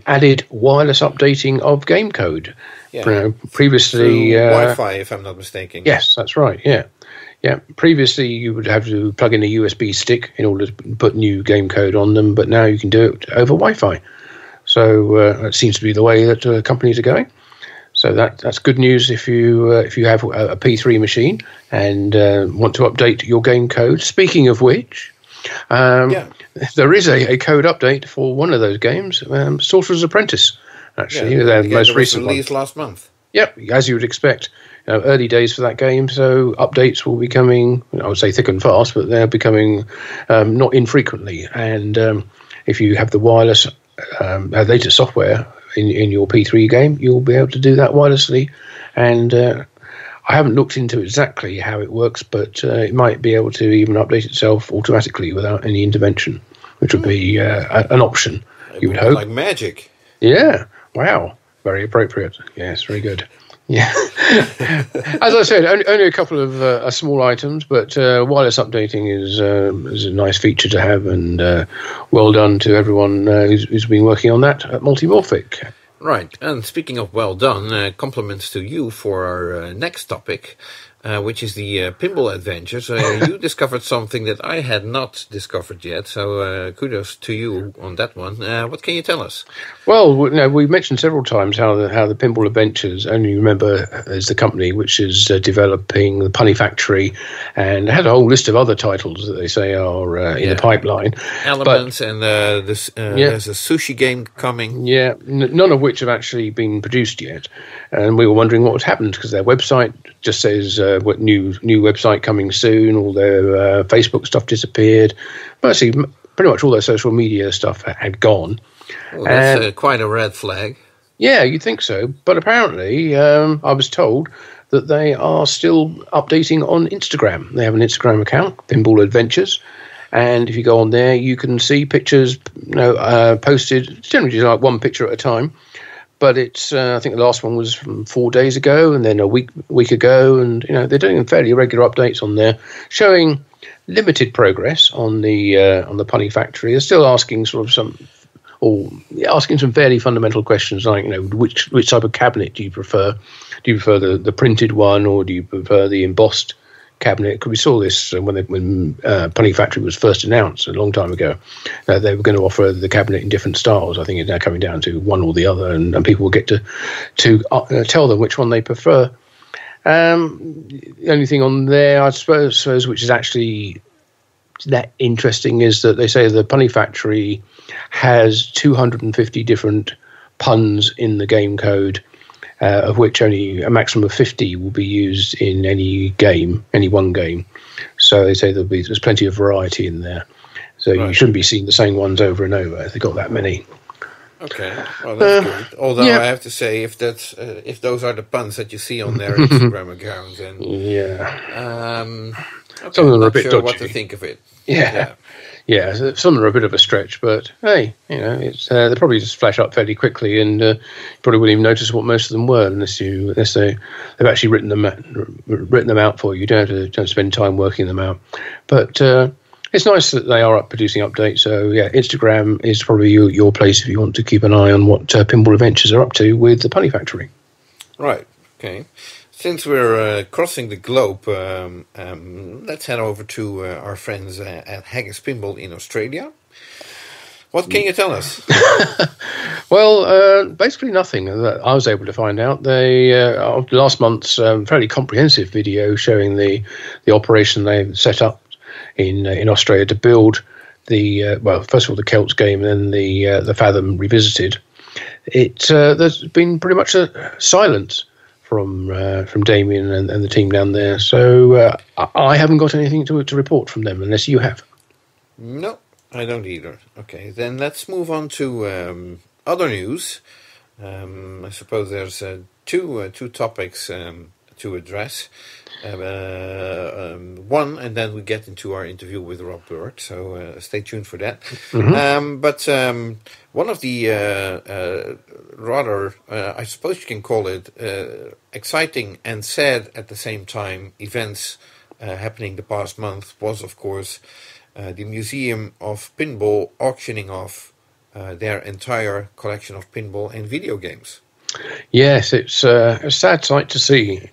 added wireless updating of game code.
Yeah.
Previously,
Wi-Fi, if I'm not mistaken.
Yes, that's right. Yeah. Yeah, previously you would have to plug in a USB stick in order to put new game code on them, but now you can do it over Wi-Fi. So that seems to be the way that companies are going. So that's good news if you have a P3 machine and want to update your game code. Speaking of which, there is a code update for one of those games, Sorcerer's Apprentice. Actually, the most recent
released last month.
Yep, as you would expect. Early days for that game, so updates will be coming, I would say thick and fast, but they're becoming not infrequently. And if you have the wireless latest software in your P3 game, you'll be able to do that wirelessly. And I haven't looked into exactly how it works, but it might be able to even update itself automatically without any intervention, which would be an option, you would hope.
Like magic.
Yeah, wow, very appropriate. Yes, very good. Yeah, as I said, only a couple of small items, but wireless updating is a nice feature to have, and well done to everyone who's been working on that at Multimorphic.
Right, and speaking of well done, compliments to you for our next topic, which is the Pinball Adventures. You discovered something that I had not discovered yet, so kudos to you on that one. What can you tell us?
Well, we've mentioned several times how the Pinball Adventures, only remember as the company which is developing the Punny Factory, and had a whole list of other titles that they say are in the pipeline.
Elements, and there's a sushi game coming.
Yeah, none of which have actually been produced yet, and we were wondering what had happened because their website just says what new website coming soon. All their Facebook stuff disappeared. Pretty much all their social media stuff had gone.
Well, that's quite a red flag.
Yeah, you'd think so. But apparently, I was told that they are still updating on Instagram. They have an Instagram account, Pinball Adventures. And if you go on there, you can see pictures posted. It's generally just like one picture at a time. But it's I think the last one was from 4 days ago, and then a week ago, and they're doing fairly regular updates on there, showing limited progress on the Punny Factory. They're still asking some fairly fundamental questions like which type of cabinet do you prefer? Do you prefer the printed one, or do you prefer the embossed cabinet? Because we saw this when Punny Factory was first announced a long time ago. They were going to offer the cabinet in different styles. I think it's now coming down to one or the other, and people will get to tell them which one they prefer. The only thing on there, I suppose, which is actually that interesting, is that they say the Punny Factory has 250 different puns in the game code, of which only a maximum of 50 will be used in any one game. So they say there's plenty of variety in there. So you shouldn't be seeing the same ones over and over. They've got that many.
Okay, well that's good. Although I have to say, if those are the puns that you see on their Instagram account, then
some of them are a bit dodgy.
What to think of it?
Yeah, so some of them are a bit of a stretch, but hey, it's they probably just flash up fairly quickly, and you probably wouldn't even notice what most of them were unless they've actually written them out for you. You don't have to spend time working them out, but. It's nice that they are producing updates. So, Instagram is probably your place if you want to keep an eye on what Pinball Adventures are up to with the Punny Factory.
Right, okay. Since we're crossing the globe, let's head over to our friends at Haggis Pinball in Australia. What can you tell us?
Well, basically nothing that I was able to find out. They last month's fairly comprehensive video showing the operation they set up in Australia to build the first of all the Celts game and then the Fathom Revisited. There's been pretty much a silence from Damien and the team down there. So I haven't got anything to report from them unless you have.
No, I don't either. Okay, then let's move on to other news. I suppose there's two topics to address. One, and then we get into our interview with Rob Berk, so stay tuned for that.
Mm-hmm.
But one of the rather, I suppose you can call it, exciting and sad at the same time events happening the past month was, of course, the Museum of Pinball auctioning off their entire collection of pinball and video games.
Yes, it's a sad sight to see.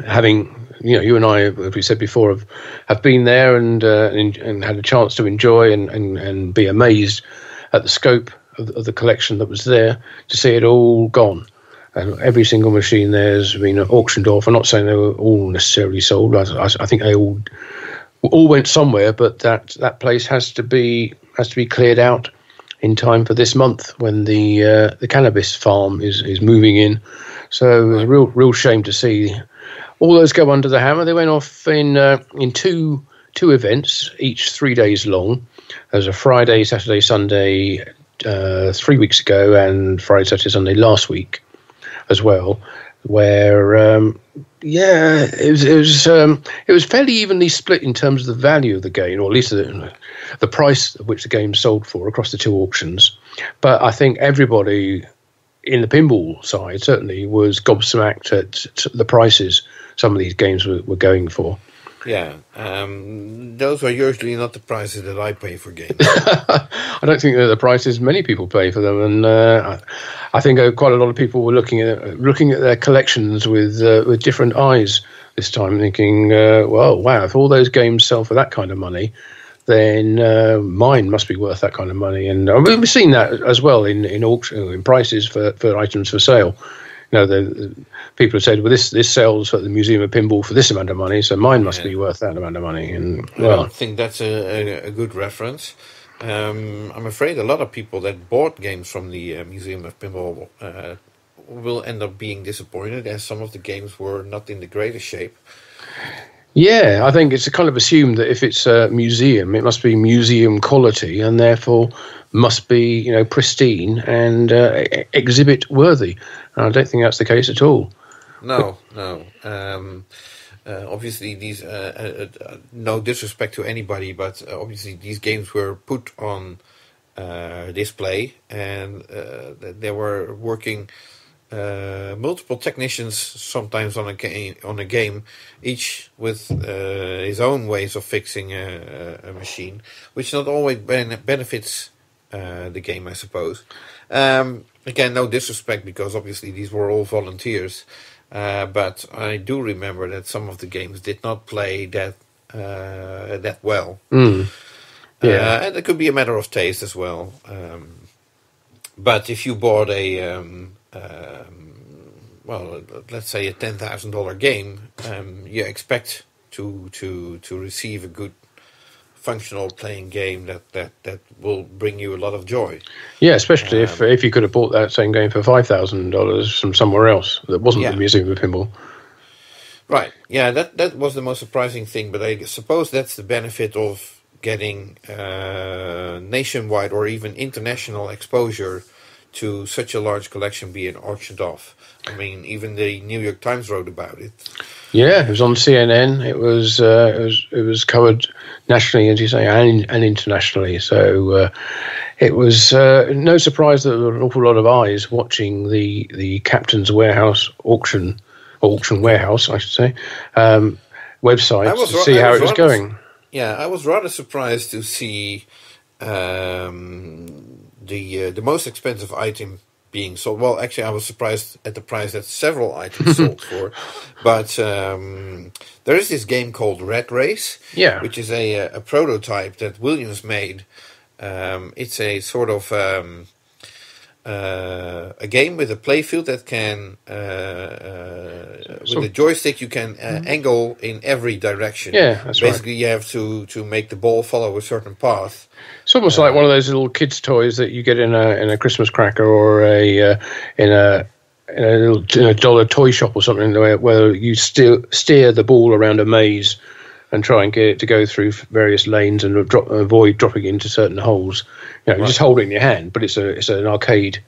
Having, you and I, as we said before, have been there and had a chance to enjoy and be amazed at the scope of the collection that was there, to see it all gone. And every single machine there has been auctioned off. I'm not saying they were all necessarily sold. I think they all went somewhere, but that place has to be cleared out in time for this month when the cannabis farm is moving in. So it's a real shame to see all those go under the hammer. They went off in two events, each 3 days long. There was a Friday, Saturday, Sunday 3 weeks ago, and Friday, Saturday, Sunday last week as well, where it was fairly evenly split in terms of the value of the game, or at least the price at which the game sold for across the two auctions. But I think everybody in the pinball side certainly was gobsmacked at the prices some of these games were going for.
Yeah, those are usually not the prices that I pay for games.
I don't think they're the prices many people pay for them, and I think quite a lot of people were looking at their collections with different eyes this time, thinking, well, wow, if all those games sell for that kind of money, then mine must be worth that kind of money. And we've seen that as well in auction, in prices for items for sale. The people have said, well, this sells at the Museum of Pinball for this amount of money, so mine must be worth that amount of money. And
I don't think that's a good reference. I'm afraid a lot of people that bought games from the Museum of Pinball will end up being disappointed, as some of the games were not in the greatest shape.
Yeah, I think it's kind of assumed that if it's a museum, it must be museum quality and therefore must be, pristine and exhibit worthy. And I don't think that's the case at all.
No. Obviously, these no disrespect to anybody, but obviously these games were put on display, and they were working. Multiple technicians sometimes on a game, each with his own ways of fixing a machine, which not always benefits the game, I suppose. Again, no disrespect, because obviously these were all volunteers, but I do remember that some of the games did not play that well.
Yeah,
and it could be a matter of taste as well. But if you bought let's say a $10,000 game, you expect to receive a good, functional playing game that will bring you a lot of joy.
Yeah, especially if you could have bought that same game for $5,000 from somewhere else that wasn't the Museum of Pinball.
Right. Yeah, that was the most surprising thing, but I suppose that's the benefit of getting nationwide or even international exposure to such a large collection being auctioned off. I mean, even the New York Times wrote about it. Yeah,
it was on CNN. It was covered nationally, as you say, and internationally. So it was no surprise that there were an awful lot of eyes watching the Captain's Warehouse auction warehouse, I should say, website to see how it was going.
Yeah, I was rather surprised to see the most expensive item being sold. Well, actually, I was surprised at the price that several items sold for. But there is this game called Red Race, which is a prototype that Williams made It's a sort of a game with a playfield that can, with a joystick, you can angle in every direction.
Yeah, that's
Basically,
right.
you have to make the ball follow a certain path.
It's almost like one of those little kids' toys that you get in a Christmas cracker or in a dollar toy shop or something, where you steer the ball around a maze and try and get it to go through various lanes and avoid dropping into certain holes. You know, you just hold it in your hand, but it's an arcade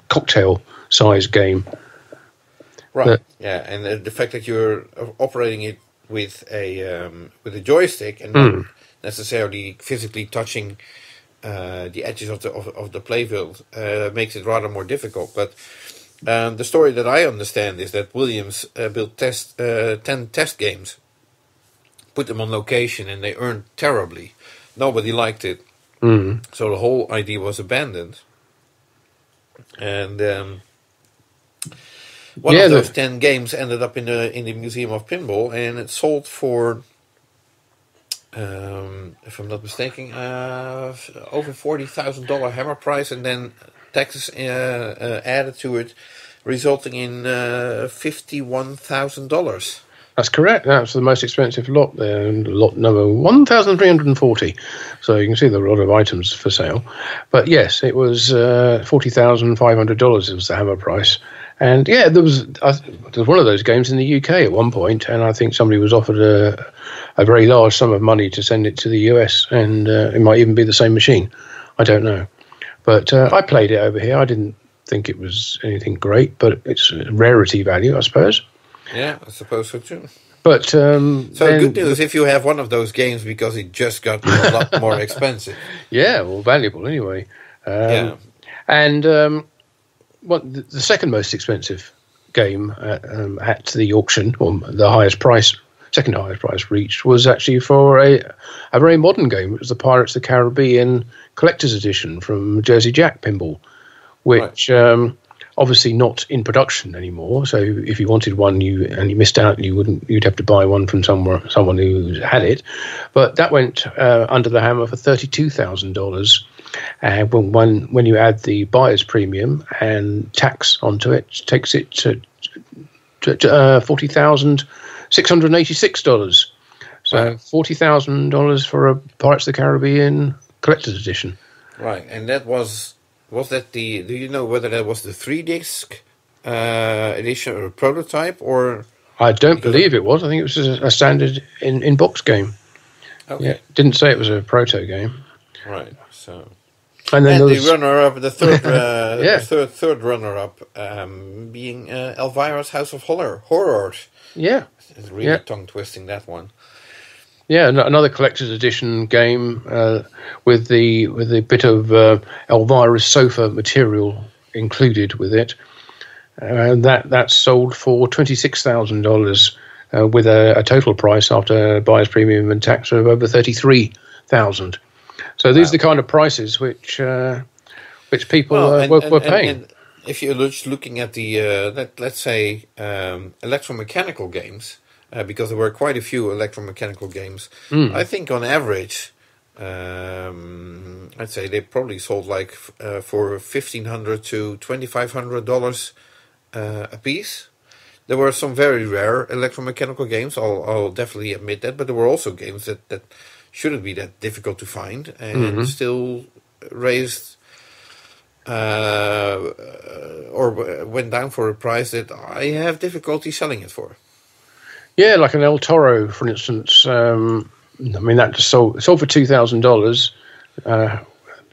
cocktail size game.
Right. Yeah, and the fact that you're operating it with a joystick and not necessarily physically touching the edges of the playfield makes it rather more difficult. But the story that I understand is that Williams built 10 test games, put them on location, and they earned terribly. Nobody liked it. So the whole idea was abandoned. And one of those 10 games ended up in the Museum of Pinball, and it sold for, if I'm not mistaken, over $40,000 hammer price, and then taxes added to it, resulting in $51,000.
That's correct. That's the most expensive lot there, lot number 1,340. So you can see there were a lot of items for sale. But yes, it was $40,500 was the hammer price. And yeah, there was one of those games in the UK at one point, and I think somebody was offered a very large sum of money to send it to the US, and it might even be the same machine. I don't know. But I played it over here. I didn't think it was anything great, but it's rarity value, I suppose.
Yeah, I suppose so too.
But
good news if you have one of those games, because it just got a lot more expensive.
Yeah, well, valuable anyway. And the second most expensive game at the auction, or the second highest price reached, was actually for a very modern game. It was the Pirates of the Caribbean Collector's Edition from Jersey Jack Pinball, which obviously not in production anymore. So if you wanted one, you missed out, you'd have to buy one from someone who had it. But that went under the hammer for $32,000. And when you add the buyer's premium and tax onto it, takes it to $40,686. So $40,000 for a Pirates of the Caribbean Collector's Edition.
Right, and that was that do you know whether that was the 3-disc edition or a prototype, or? I
don't believe it was. I think it was a standard in-box game.
Okay.
Yeah, didn't say it was a proto game.
Right, so.
And then
the runner-up, the third, third runner-up, being Elvira's House of Horrors.
Yeah,
it's really tongue-twisting, that one.
Yeah, another collector's edition game with the bit of Elvira's sofa material included with it. That sold for $26,000 with a total price after buyer's premium and tax of over $33,000. So these are the kind of prices which people were paying.
And if you're just looking at the let's say electromechanical games. Because there were quite a few electromechanical games. I think on average, I'd say they probably sold like for $1,500 to $2,500 a piece. There were some very rare electromechanical games. I'll definitely admit that, but there were also games that shouldn't be that difficult to find and still raised or went down for a price that I have difficulty selling it for.
Yeah, like an El Toro, for instance. That just sold for $2,000.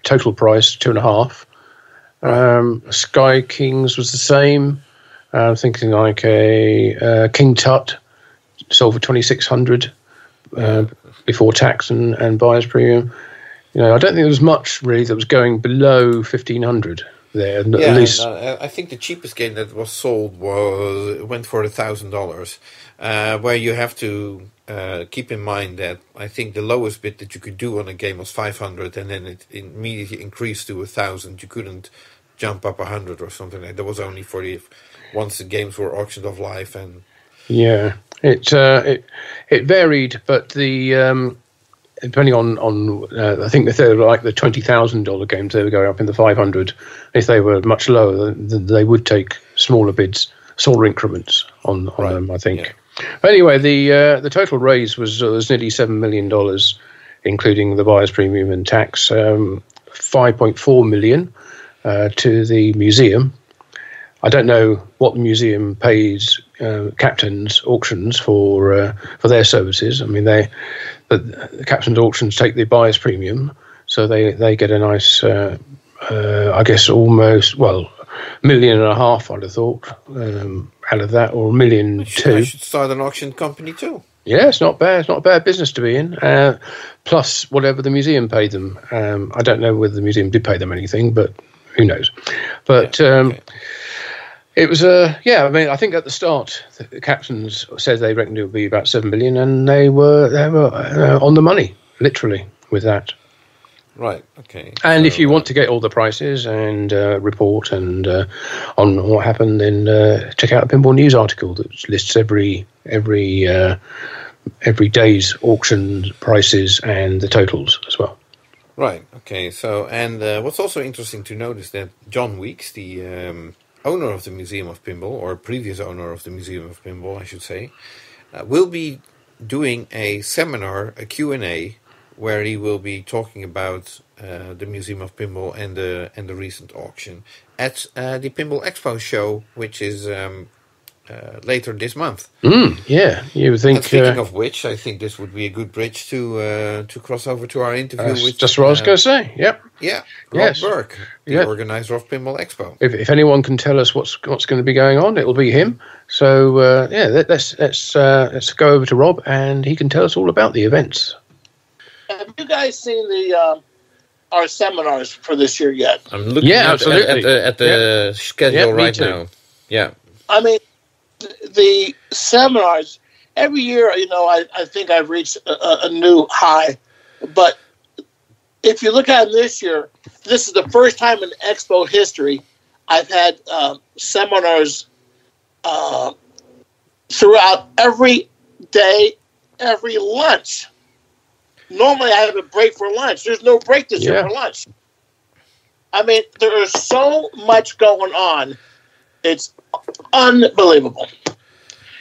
Total price $2,500. Sky Kings was the same. Thinking like a King Tut sold for $2,600 before tax and buyer's premium. I don't think there was much really that was going below $1,500 there. At least.
I think the cheapest game that was sold went for $1,000. Where you have to keep in mind that I think the lowest bid that you could do on a game was $500, and then it immediately increased to $1,000. You couldn't jump up $100 or something like that. That was only for once the games were auctioned off live. And
it varied, but the depending on I think if they were like the $20,000 games, they were going up in the 500. If they were much lower, they would take smaller bids, smaller increments on them, I think. Yeah. But anyway, the total raise was nearly $7 million, including the buyer's premium and tax. 5.4 million to the museum. I don't know what the museum pays captains auctions for their services. I mean, the captains auctions take the buyer's premium, so they get a nice, I guess, almost $1.5 million. I'd have thought out of that, or $1.2 million.
I should start an auction company too.
Yeah, it's not bad. It's not a bad business to be in. Plus whatever the museum paid them. I don't know whether the museum did pay them anything, but who knows? But it was I mean, I think at the start the captains said they reckoned it would be about $7 million, and they were on the money, literally, with that. Right. Okay. And so, if you want to get all the prices and report and on what happened, then check out the Pinball News article that lists every day's auction prices and the totals as well. Right. Okay. So, and what's also interesting to note is that John Weeks, the owner of the Museum of Pinball, or previous owner of the Museum of Pinball, I should say, will be doing a seminar, a Q&A, where he will be talking about the Museum of Pinball and the recent auction at the Pinball Expo show, which is later this month. Yeah, you would think. And speaking of which, I think this would be a good bridge to cross over to our interview with. Just what I was going to say. Yep. Yeah. Rob Berk, the organizer of Pinball Expo. If anyone can tell us what's going to be going on, it will be him. So let's go over to Rob, and he can tell us all about the events.
Have you guys seen our seminars for this year yet?
I'm looking at the schedule right now. Yeah.
I mean, the seminars, every year, I think I've reached a new high. But if you look at it this year, this is the first time in Expo history I've had seminars throughout every day, every lunch. Normally, I have a break for lunch. There's no break this year for lunch. I mean, there is so much going on. It's unbelievable.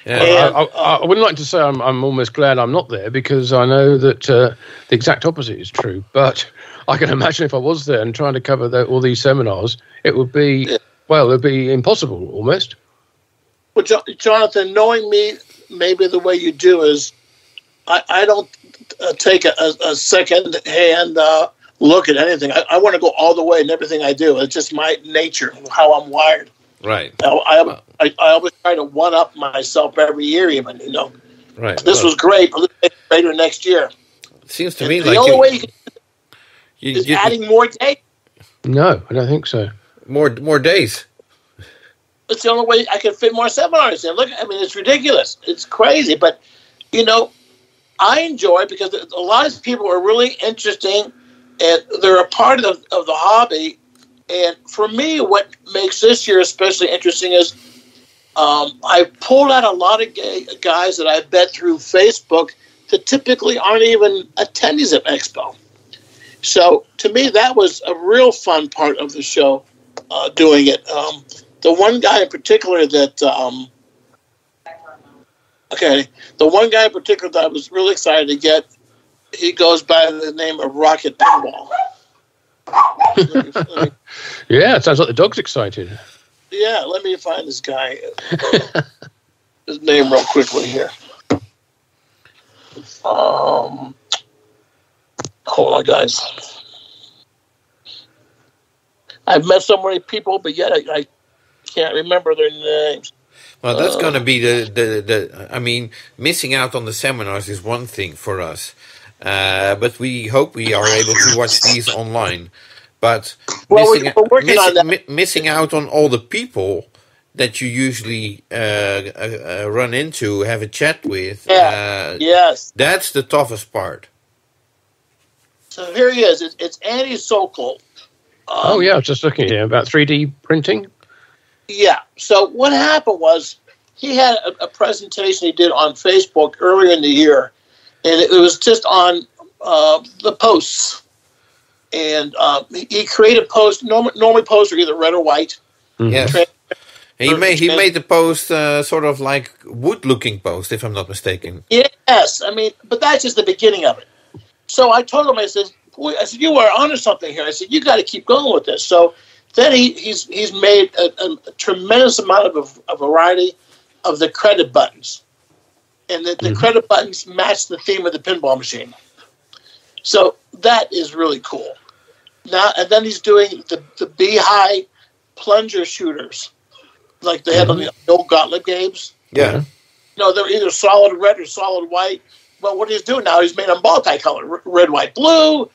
Yeah, and, I wouldn't like to say I'm almost glad I'm not there, because I know that the exact opposite is true. But I can imagine if I was there and trying to cover all these seminars, it would be, it'd be impossible almost. Well, Jonathan, knowing me, maybe the way you do is I don't take a second-hand look at anything. I want to go all the way in everything I do. It's just my nature, how I'm wired. Right. I always try to one-up myself every year, even, Right. This was great, but let's make it greater next year.
It seems to me like
the only way you can is adding more days. No, I don't think so.
More days.
It's the only way I can fit more seminars in. Look, I mean, it's ridiculous. It's crazy, but, I enjoy it because a lot of people are really interesting, and they're a part of the hobby. And for me, what makes this year especially interesting is I pulled out a lot of guys that I've met through Facebook that typically aren't even attendees of Expo. So to me, that was a real fun part of the show, doing it. The one guy in particular that... the one guy in particular that I was really excited to get, he goes by the name of Rocket Pinball.
Yeah, it sounds like the dog's excited.
Yeah, let me find this guy. His name real quickly here. Hold on, guys. I've met so many people, but yet I can't remember their names.
Well, that's going to be the. I mean, missing out on the seminars is one thing for us, but we hope we are able to watch these online. But missing out on all the people that you usually run into, have a chat with.
Yes,
that's the toughest part.
So here he is. It's Andy Sokol.
I was just looking here about 3D printing.
Yeah. So what happened was he had a presentation he did on Facebook earlier in the year, and it was just on the posts. And he created posts. Normally posts are either red or white.
Mm-hmm. Yes. He made the post sort of like wood-looking post, if I'm not mistaken.
Yes, I mean, but that's just the beginning of it. So I told him, I said, you are onto something here. I said, you got to keep going with this. So then he's made a tremendous amount of a variety of the credit buttons, and the credit buttons match the theme of the pinball machine. So that is really cool. Now and then he's doing the Beehive plunger shooters, like they had on the old Gauntlet games.
Yeah.
They're either solid red or solid white. Well, what he's doing now, he's made them multicolored: red, white, blue,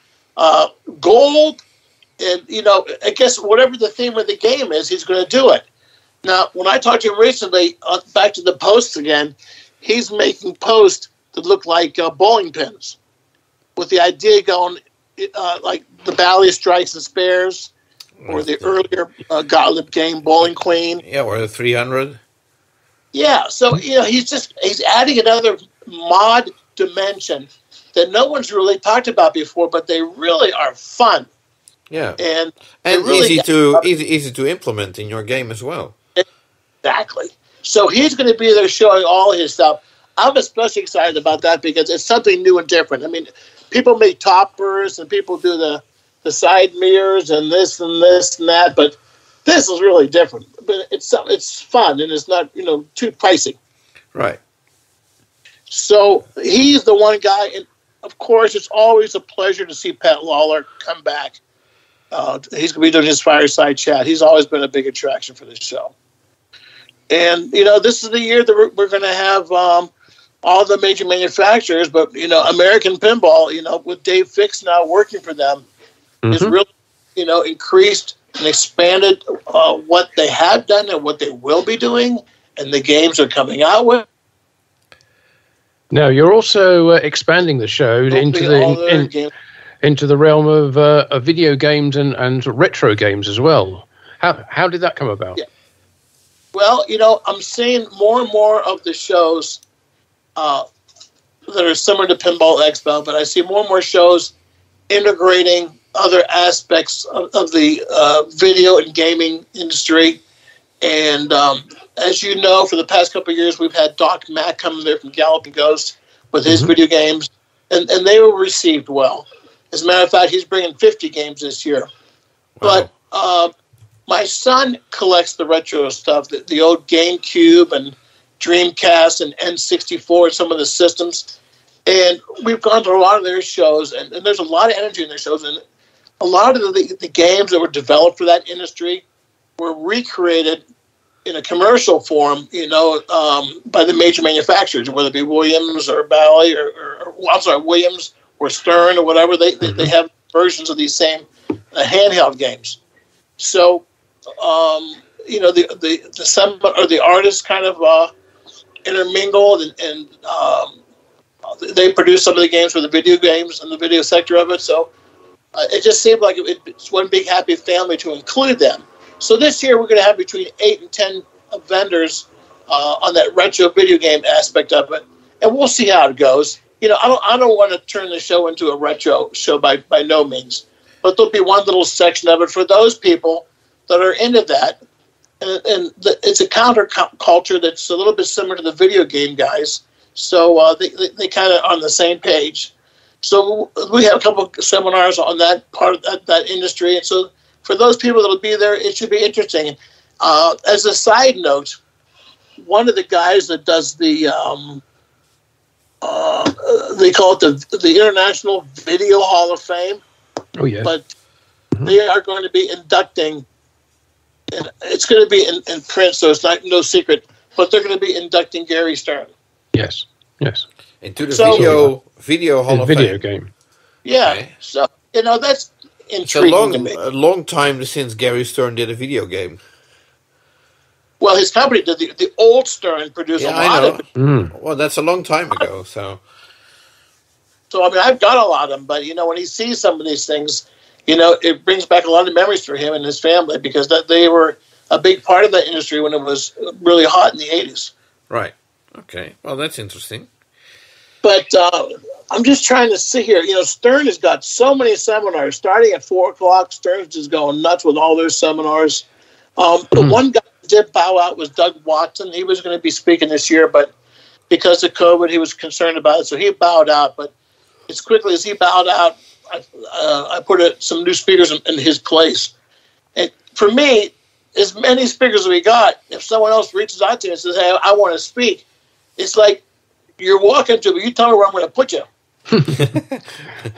gold, and I guess whatever the theme of the game is, he's going to do it. Now, when I talked to him recently, back to the posts again, he's making posts that look like bowling pins, with the idea going like the Bally Strikes and Spares, or the earlier Gauntlet game Bowling Queen.
Yeah, or the 300.
Yeah, so he's adding another mod dimension that no one's really talked about before, but they really are fun.
Yeah,
and
really easy to implement in your game as well.
Exactly. So he's going to be there showing all his stuff. I'm especially excited about that because it's something new and different. I mean, people make toppers and people do the side mirrors and this and that, but this is really different. But it's fun and it's not too pricey.
Right.
So he's the one guy, and of course, it's always a pleasure to see Pat Lawler come back. He's going to be doing his fireside chat. He's always been a big attraction for this show. And, this is the year that we're going to have all the major manufacturers, but, American Pinball, with Dave Fix now working for them, is really, increased and expanded what they have done and what they will be doing, and the games they're coming out with.
Now, you're also expanding the show into the realm of video games and retro games as well. How did that come about?
Yeah. Well, I'm seeing more and more of the shows that are similar to Pinball Expo, but I see more and more shows integrating other aspects of the video and gaming industry. And as you know, for the past couple of years, we've had Doc Mack coming there from Galloping Ghost with his video games, and they were received well. As a matter of fact, he's bringing 50 games this year. Wow. But my son collects the retro stuff, the old GameCube and Dreamcast and N64 and some of the systems. And we've gone to a lot of their shows, and there's a lot of energy in their shows. And a lot of the games that were developed for that industry were recreated in a commercial form, by the major manufacturers, whether it be Williams or Bally or Williams or Stern or whatever. They have versions of these same handheld games. So, the artists kind of intermingled and they produced some of the games for the video games and the video sector of it. So it just seemed like it's one big happy family to include them. So this year we're going to have between 8 and 10 vendors on that retro video game aspect of it, and we'll see how it goes. I don't want to turn the show into a retro show by no means, but there'll be one little section of it for those people that are into that, and it's a counterculture that's a little bit similar to the video game guys. So they kind of on the same page. So we have a couple of seminars on that part of that industry, and so for those people that will be there, it should be interesting. As a side note, one of the guys that does the they call it the International Video Hall of Fame.
Oh yeah.
But they are going to be inducting, and it's going to be in print, so it's no secret. But they're going to be inducting Gary Stern.
Yes.
Into the video Hall of Fame.
Video game.
Yeah. Okay. So that's intriguing to me.
A long time since Gary Stern did a video game.
Well, his company did the old Stern produced a lot of it.
Well, that's a long time ago. So
I mean, I've got a lot of them, but when he sees some of these things, it brings back a lot of memories for him and his family because they were a big part of that industry when it was really hot in the 80s.
Right. Okay. Well, that's interesting.
But I'm just trying to see here. Stern has got so many seminars starting at 4:00. Stern's just going nuts with all their seminars. The one guy that did bow out was Doug Watson. He was going to be speaking this year, but because of COVID, he was concerned about it, so he bowed out. But as quickly as he bowed out, I put some new speakers in his place. And for me, as many speakers as we got, if someone else reaches out to me and says, "Hey, I want to speak," it's like you're walking to me. You tell me where I'm going to put you.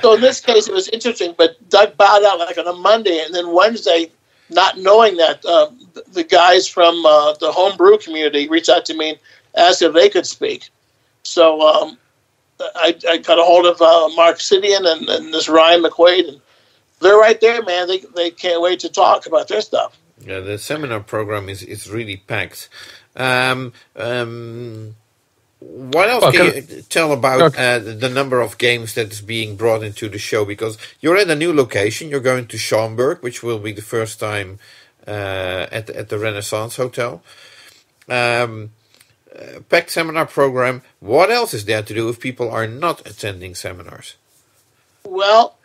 So in this case, it was interesting. But Doug bowed out like on a Monday, and then Wednesday, not knowing that, the guys from the homebrew community reached out to me and asked if they could speak. So I got a hold of Mark Sidian and this Ryan McQuaid, and they're right there, man. They can't wait to talk about their stuff.
Yeah, the seminar program is really packed. What else can you tell about the number of games that is being brought into the show? Because you're at a new location. You're going to Schaumburg, which will be the first time at the Renaissance Hotel. Packed seminar program. What else is there to do if people are not attending seminars? Well,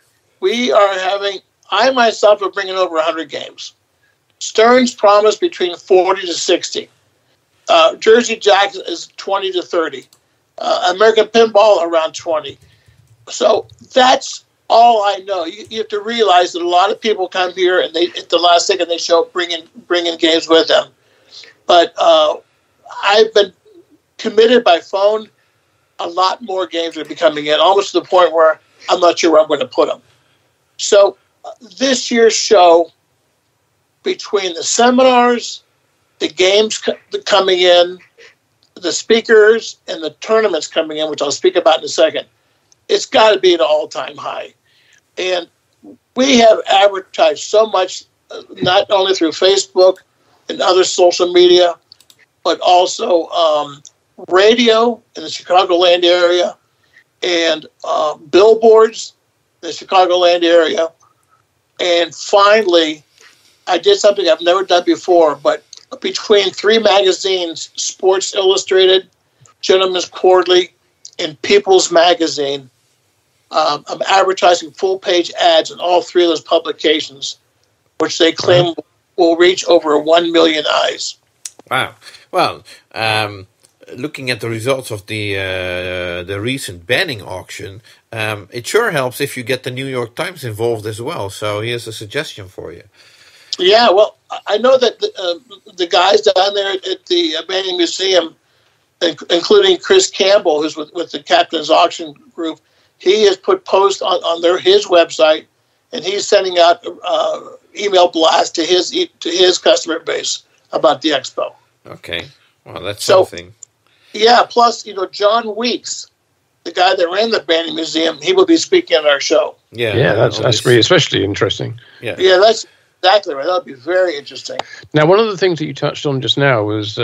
I myself are bringing over 100 games. Stern's promised between 40 to 60. Jersey Jack is 20 to 30. American Pinball around 20. So that's all I know. You have to realize that a lot of people come here and at the last second they show up bringing games with them. But I've been committed by phone. A lot more games are coming in, almost to the point where I'm not sure where I'm going to put them. So this year's show, between the seminars, the games coming in, the speakers, and the tournaments coming in, which I'll speak about in a second, it's got to be an all-time high. And we have advertised so much, not only through Facebook and other social media, but also radio in the Chicagoland area and billboards in the Chicagoland area. And finally, I did something I've never done before, but between 3 magazines, Sports Illustrated, Gentleman's Quarterly, and People's Magazine, I'm advertising full-page ads in all 3 of those publications, which they claim will reach over 1 million eyes.
Wow. Well, looking at the results of the recent banning auction, it sure helps if you get the New York Times involved as well. So here's a suggestion for you.
Yeah, well, I know that the guys down there at the Banning Museum, including Chris Campbell, who's with the Captain's Auction Group, he has put posts on his website, and he's sending out email blasts to his customer base about the expo.
Okay, well, that's something.
Yeah, plus, John Weeks, the guy that ran the Banning Museum, he will be speaking at our show.
Yeah, that's really especially interesting.
Yeah, that's exactly right. That would be very interesting.
Now, one of the things that you touched on just now was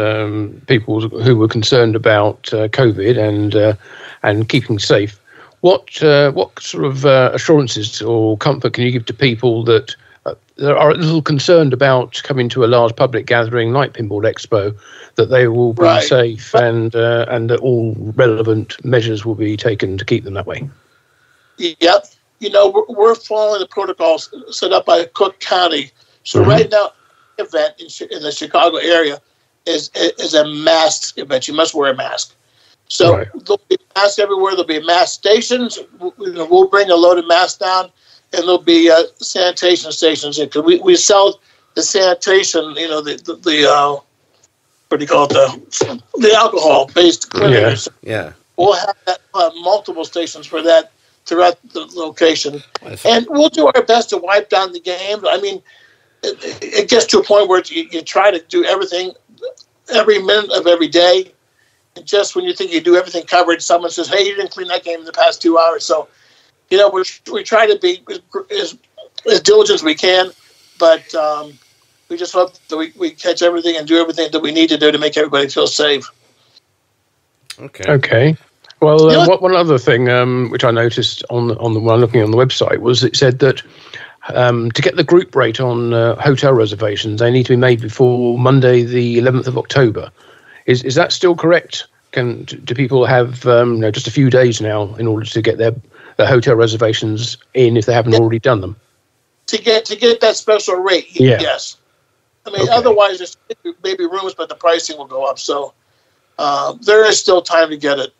people who were concerned about COVID and keeping safe. What sort of assurances or comfort can you give to people that are a little concerned about coming to a large public gathering like Pinball Expo, that they will be safe and that all relevant measures will be taken to keep them that way?
Yep. We're following the protocols set up by Cook County. So right now, the event in the Chicago area is a masked event. You must wear a mask. So there'll be masks everywhere. There'll be mask stations. We'll bring a load of masks down, and there'll be sanitation stations. Because we sell the sanitation, the what do you call it, the alcohol-based cleaners.
Yeah.
We'll have multiple stations for that throughout the location. And we'll do our best to wipe down the games. I mean, it gets to a point where you try to do everything every minute of every day. And just when you think you do everything covered, someone says, "Hey, you didn't clean that game in the past 2 hours." So, we try to be as diligent as we can, but we just hope that we catch everything and do everything that we need to do to make everybody feel safe.
Okay. Well, one other thing which I noticed on the when looking on the website was it said that to get the group rate on hotel reservations, they need to be made before Monday, the 11th of October. Is that still correct? do people have just a few days now in order to get their hotel reservations in if they haven't already done them?
To get that special rate, yes. I mean, otherwise, there's maybe rooms, but the pricing will go up. So there is still time to get it.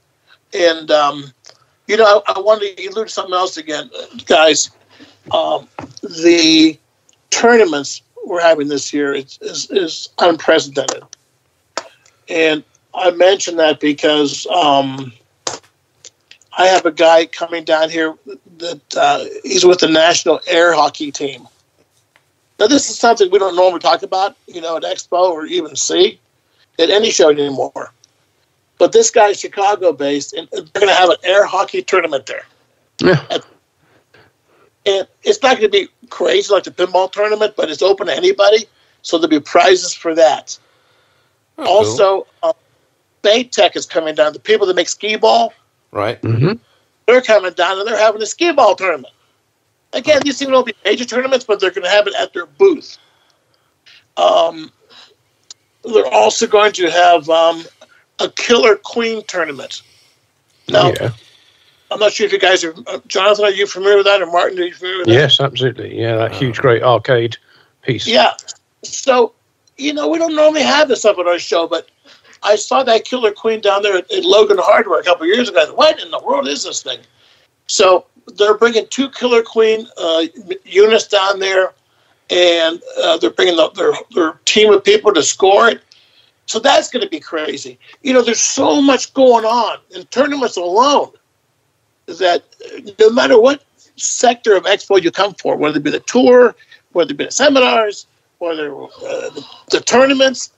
And, I wanted to allude to something else again, guys. The tournaments we're having this year is unprecedented. And I mention that because I have a guy coming down here that he's with the national air hockey team. Now, this is something we don't normally talk about, at Expo or even see at any show anymore. But this guy's Chicago-based, and they're going to have an air hockey tournament there.
Yeah.
And it's not going to be crazy like the pinball tournament, but it's open to anybody, so there'll be prizes for that.
Oh,
also, cool. Baytech is coming down. The people that make skee ball,
right?
Mm-hmm.
They're coming down, and they're having a skee ball tournament. Again, these things won't be major tournaments, but they're going to have it at their booth. They're also going to have a Killer Queen tournament. Now, I'm not sure if you guys are... Jonathan, are you familiar with that? Or Martin, are you familiar with that?
Yes, absolutely. Yeah, that huge, great arcade piece.
Yeah. So, we don't normally have this up at our show, but I saw that Killer Queen down there at Logan Hardware a couple of years ago. I thought, what in the world is this thing? So they're bringing 2 Killer Queen units down there, and they're bringing their team of people to score it. So that's going to be crazy. There's so much going on in tournaments alone that no matter what sector of Expo you come for, whether it be the tour, whether it be the seminars, whether the tournaments,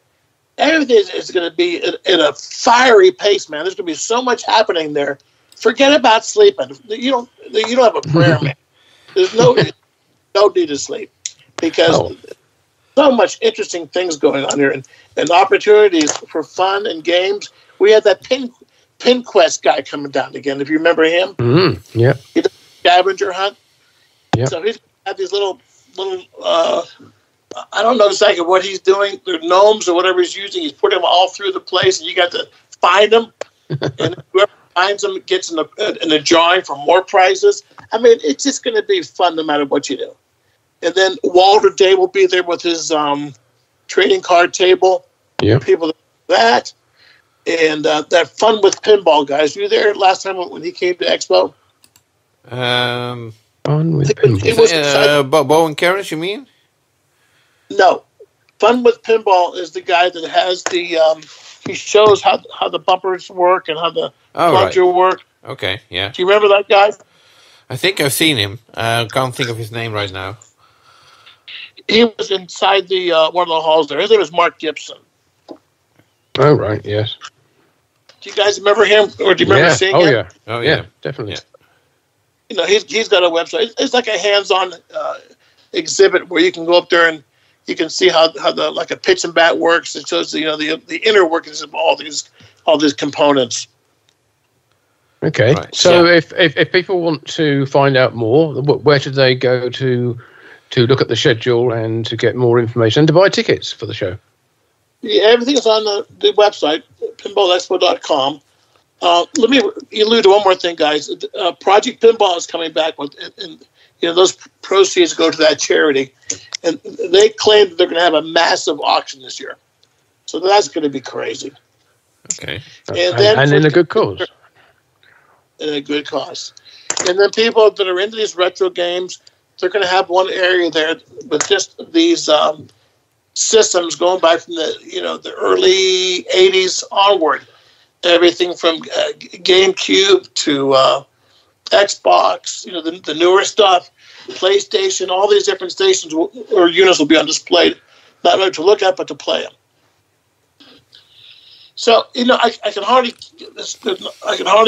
everything is going to be in a fiery pace, man. There's going to be so much happening there. Forget about sleeping. You don't have a prayer, man. There's no need to sleep because so much interesting things going on here and opportunities for fun and games. We had that PinQuest guy coming down again, if you remember him.
Mm-hmm. Yeah.
He did a scavenger hunt.
Yeah.
So he's got these little I don't know exactly what he's doing. They're gnomes or whatever he's using. He's putting them all through the place, and you got to find them. And whoever finds them gets in the drawing for more prizes. I mean, it's just going to be fun no matter what you do. And then Walter Day will be there with his trading card table.
Yeah.
People that. And that Fun with Pinball, guys. Were you there last time when he came to Expo?
Fun with Pinball.
It was
Bo and Karen, you mean?
No. Fun with Pinball is the guy that has the... he shows how the bumpers work and how the plunger work.
Okay, yeah.
Do you remember that guy?
I think I've seen him. I can't think of his name right now.
He was inside the one of the halls there. His name is Mark Gibson.
Oh, right, yes.
Do you guys remember him? Or do you remember seeing him?
Oh, yeah.
Definitely.
Yeah.
He's got a website. It's like a hands-on exhibit where you can go up there and you can see how the like a pitch and bat works. It shows the inner workings of all these components.
Okay, right. So if people want to find out more, where should they go to look at the schedule and to get more information and to buy tickets for the show?
Yeah, everything is on the website, pinballexpo.com. Let me allude to one more thing, guys. Project Pinball is coming back with, and those proceeds go to that charity, and they claim that they're going to have a massive auction this year. So that's going to be crazy.
Okay,
and in a good cause.
In a good cause, and then people that are into these retro games, they're going to have one area there with just these systems going back from the early '80s onward. Everything from GameCube to Xbox, the newer stuff, PlayStation, all these different stations or units will be on display, not only to look at but to play them. So I can hardly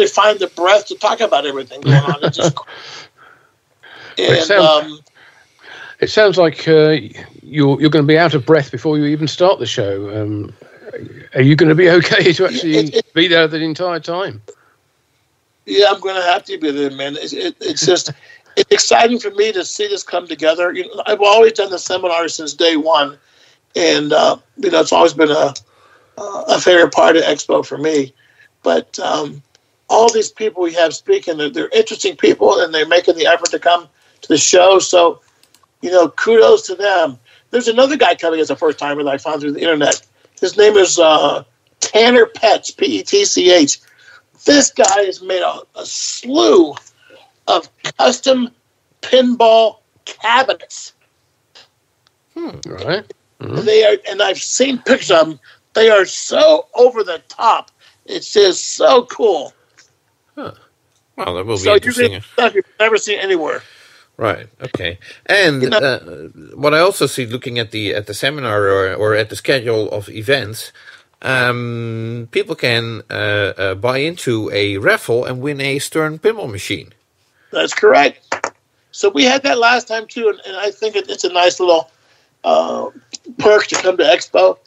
find the breath to talk about everything going on. It's just,
it sounds like you're going to be out of breath before you even start the show. Are you going to be okay to actually be there the entire time?
Yeah, I'm going to have to be there, man. It's just it's exciting for me to see this come together. I've always done the seminar since day one, and it's always been a favorite part of Expo for me. But all these people we have speaking, they're interesting people, and they're making the effort to come to the show. So, kudos to them. There's another guy coming as a first timer that I found through the internet. His name is Tanner Petch, Petch. This guy has made a slew of custom pinball cabinets.
Right. Mm-hmm.
They are, and I've seen pictures of them. They are so over the top. It's just so cool.
Huh. Well, that will be interesting.
Stuff you've never seen anywhere.
Right. Okay. And what I also see, looking at the seminar or at the schedule of events, people can buy into a raffle and win a Stern pinball machine.
That's correct. So we had that last time too, and I think it's a nice little perk to come to Expo.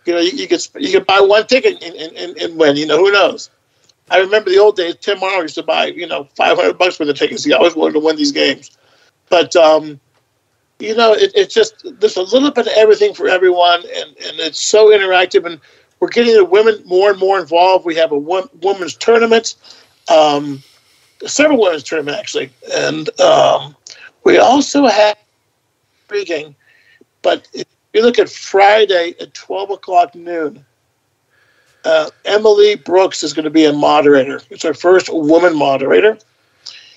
You could buy one ticket and win. Who knows? I remember the old days. Tim Morrow used to buy $500 for the tickets. He always wanted to win these games. But it's just there's a little bit of everything for everyone, and it's so interactive. And we're getting the women more and more involved. We have a women's tournament, several women's tournaments actually, and we also have intriguing. But if you look at Friday at 12:00 noon, Emily Brooks is going to be a moderator. It's our first woman moderator.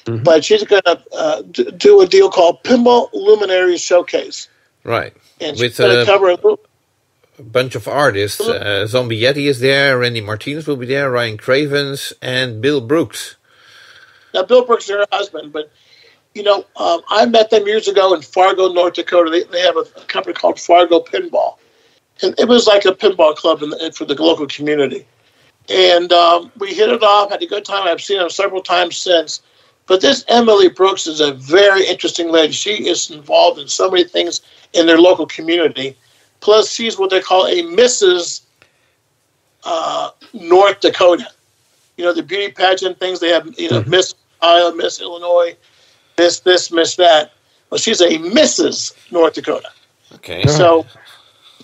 Mm-hmm. But she's going to do a deal called Pinball Luminaries Showcase.
Right.
And she's going to cover a
bunch of artists. Zombie Yeti is there. Randy Martinez will be there. Ryan Cravens and Bill Brooks.
Now, Bill Brooks is her husband, but, I met them years ago in Fargo, North Dakota. They have a company called Fargo Pinball. And it was like a pinball club for the local community. And we hit it off, had a good time. I've seen them several times since. But this Emily Brooks is a very interesting lady. She is involved in so many things in their local community. Plus, she's what they call a Mrs. North Dakota. The beauty pageant things. They have, Miss Iowa, Miss Illinois, Miss this, Miss that. Well, she's a Mrs. North Dakota.
Okay.
So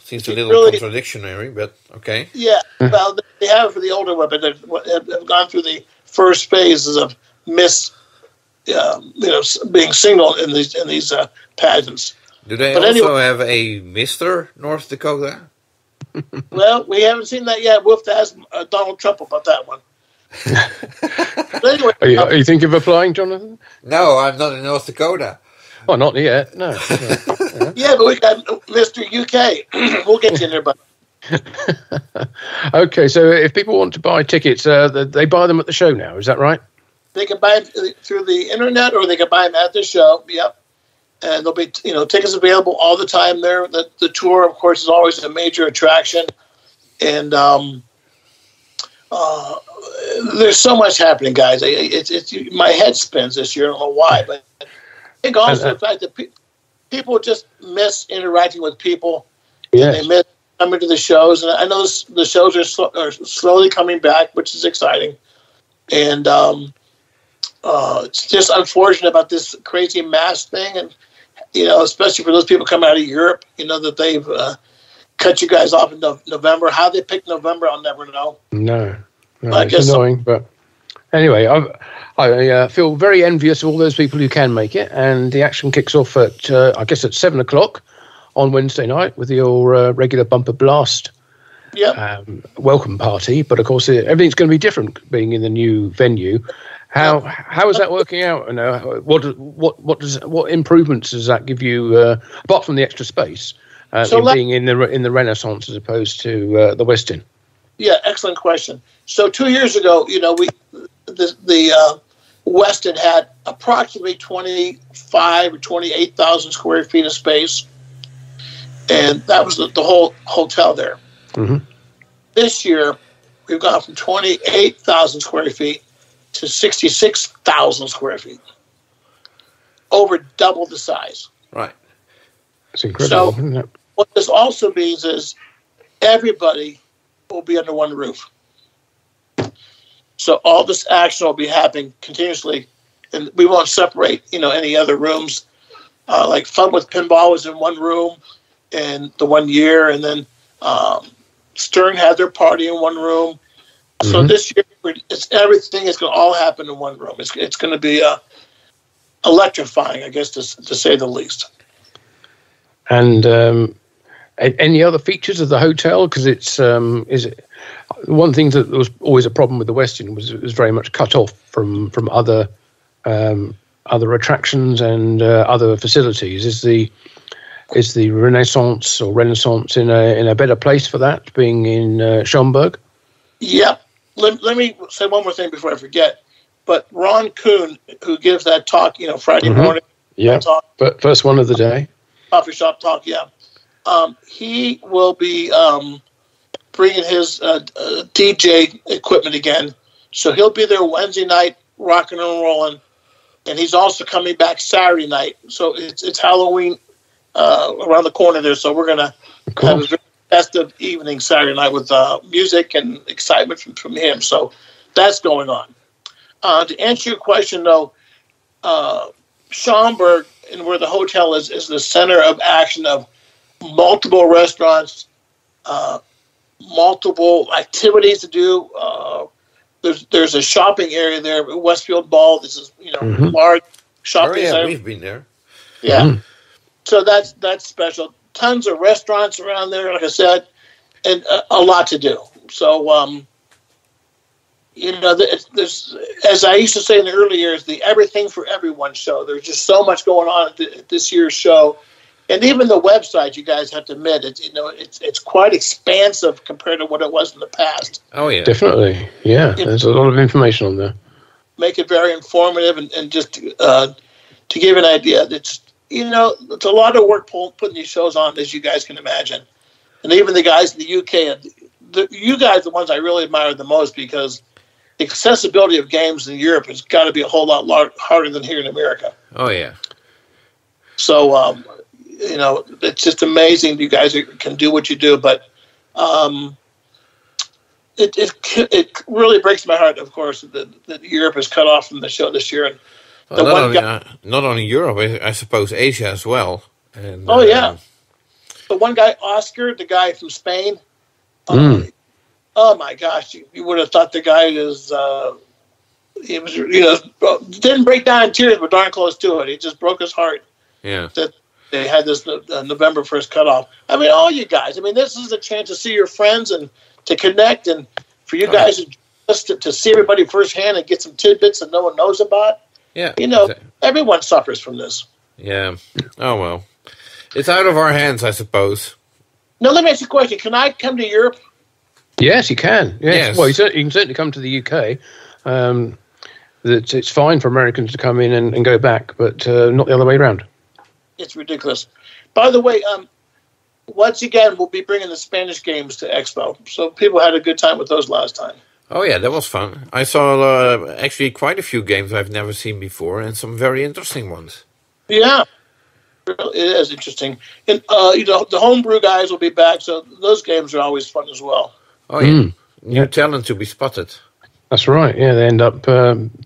seems a little contradictory, but okay.
Yeah. Well, they have it for the older women that have gone through the first phases of Miss. Being single in these pageants.
Do they also have a Mr. North Dakota?
Well, we haven't seen that yet. We'll have to ask Donald Trump about that one. But anyway,
are you thinking of applying, Jonathan?
No, I'm not in North Dakota.
Oh, not yet. No.
Yeah, but we got Mr. UK. We'll get you in there, buddy.
Okay, so if people want to buy tickets, they buy them at the show now. Is that right?
They can buy them through the internet, or they can buy them at the show. Yep, and there'll be tickets available all the time there. The tour, of course, is always a major attraction, and there's so much happening, guys. It's my head spins this year. I don't know why, but I think also the fact that people just miss interacting with people.
Yes.
They miss coming to the shows, and I know the shows are slowly coming back, which is exciting, and. It's just unfortunate about this crazy mask thing, and especially for those people coming out of Europe, that they've cut you guys off in November. How they picked November, I'll never know.
No, it's annoying, but anyway, I feel very envious of all those people who can make it, and the action kicks off at 7:00 on Wednesday night with your regular bumper blast.
Yep.
Welcome party, but of course everything's going to be different being in the new venue. How is that working out? What improvements does that give you apart from the extra space being in the Renaissance as opposed to the Westin?
Yeah, excellent question. So 2 years ago, the Westin had approximately 25 or 28,000 square feet of space, and that was the whole hotel there.
Mm-hmm.
This year, we've gone from 28,000 square feet to 66,000 square feet, over double the size.
Right.
It's incredible,
so
isn't it?
What this also means is everybody will be under one roof. So all this action will be happening continuously, and we won't separate, any other rooms. Like Fun with Pinball was in one room in the 1 year, and then Stern had their party in one room. So this year, everything is going to all happen in one room. It's going to be electrifying, I guess, to say the least.
And any other features of the hotel? Because one thing that was always a problem with the Westin was it was very much cut off from other attractions and other facilities. Is the Renaissance in a better place for that, being in Schaumburg?
Yep. Let me say one more thing before I forget. But Ron Kuhn, who gives that talk, Friday morning,
talk, but first one of the day,
coffee shop talk, he will be bringing his DJ equipment again. So he'll be there Wednesday night, rocking and rolling, and he's also coming back Saturday night. So it's Halloween around the corner there. So we're gonna have a very festive evening Saturday night with music and excitement from him. So that's going on. To answer your question, though, Schaumburg and where the hotel is the center of action of multiple restaurants, multiple activities to do. There's a shopping area there, Westfield Ball. This is large shopping center.
We've been there.
Yeah, so that's special. Tons of restaurants around there, like I said, and a lot to do. So there's, as I used to say in the early years, the everything for everyone show. There's just so much going on at this year's show. And even the website, you guys have to admit, it's quite expansive compared to what it was in the past.
Oh, yeah.
Definitely. Yeah, there's a lot of information on there.
Make it very informative and just to give an idea, it's a lot of work putting these shows on, as you guys can imagine. And even the guys in the UK, you guys are the ones I really admire the most, because the accessibility of games in Europe has got to be a whole lot harder than here in America.
Oh, yeah.
So, it's just amazing you guys can do what you do, but it really breaks my heart, of course, that Europe is cut off from the show this year. And
not only Europe, I suppose Asia as well. And,
the one guy, Oscar, the guy from Spain. Oh my gosh! You would have thought the guy is. He was, didn't break down in tears, but darn close to it. He just broke his heart.
Yeah.
That they had this November 1st cutoff. I mean, all you guys. I mean, this is a chance to see your friends and to connect, and for you guys to see everybody firsthand and get some tidbits that no one knows about.
Yeah.
Everyone suffers from this.
Yeah. Oh well, it's out of our hands, I suppose.
Now, let me ask you a question. Can I come to Europe?
Yes, you can. Yes. Well, you can certainly come to the UK. It's fine for Americans to come in and go back, but not the other way around.
It's ridiculous. By the way, once again, we'll be bringing the Spanish games to Expo. So people had a good time with those last time.
Oh, yeah, that was fun. I saw actually quite a few games I've never seen before, and some very interesting ones. Yeah.
It is interesting. And, the homebrew guys will be back, so those games are always fun as well.
Oh, yeah. New talent to be spotted.
That's right. Yeah, they end up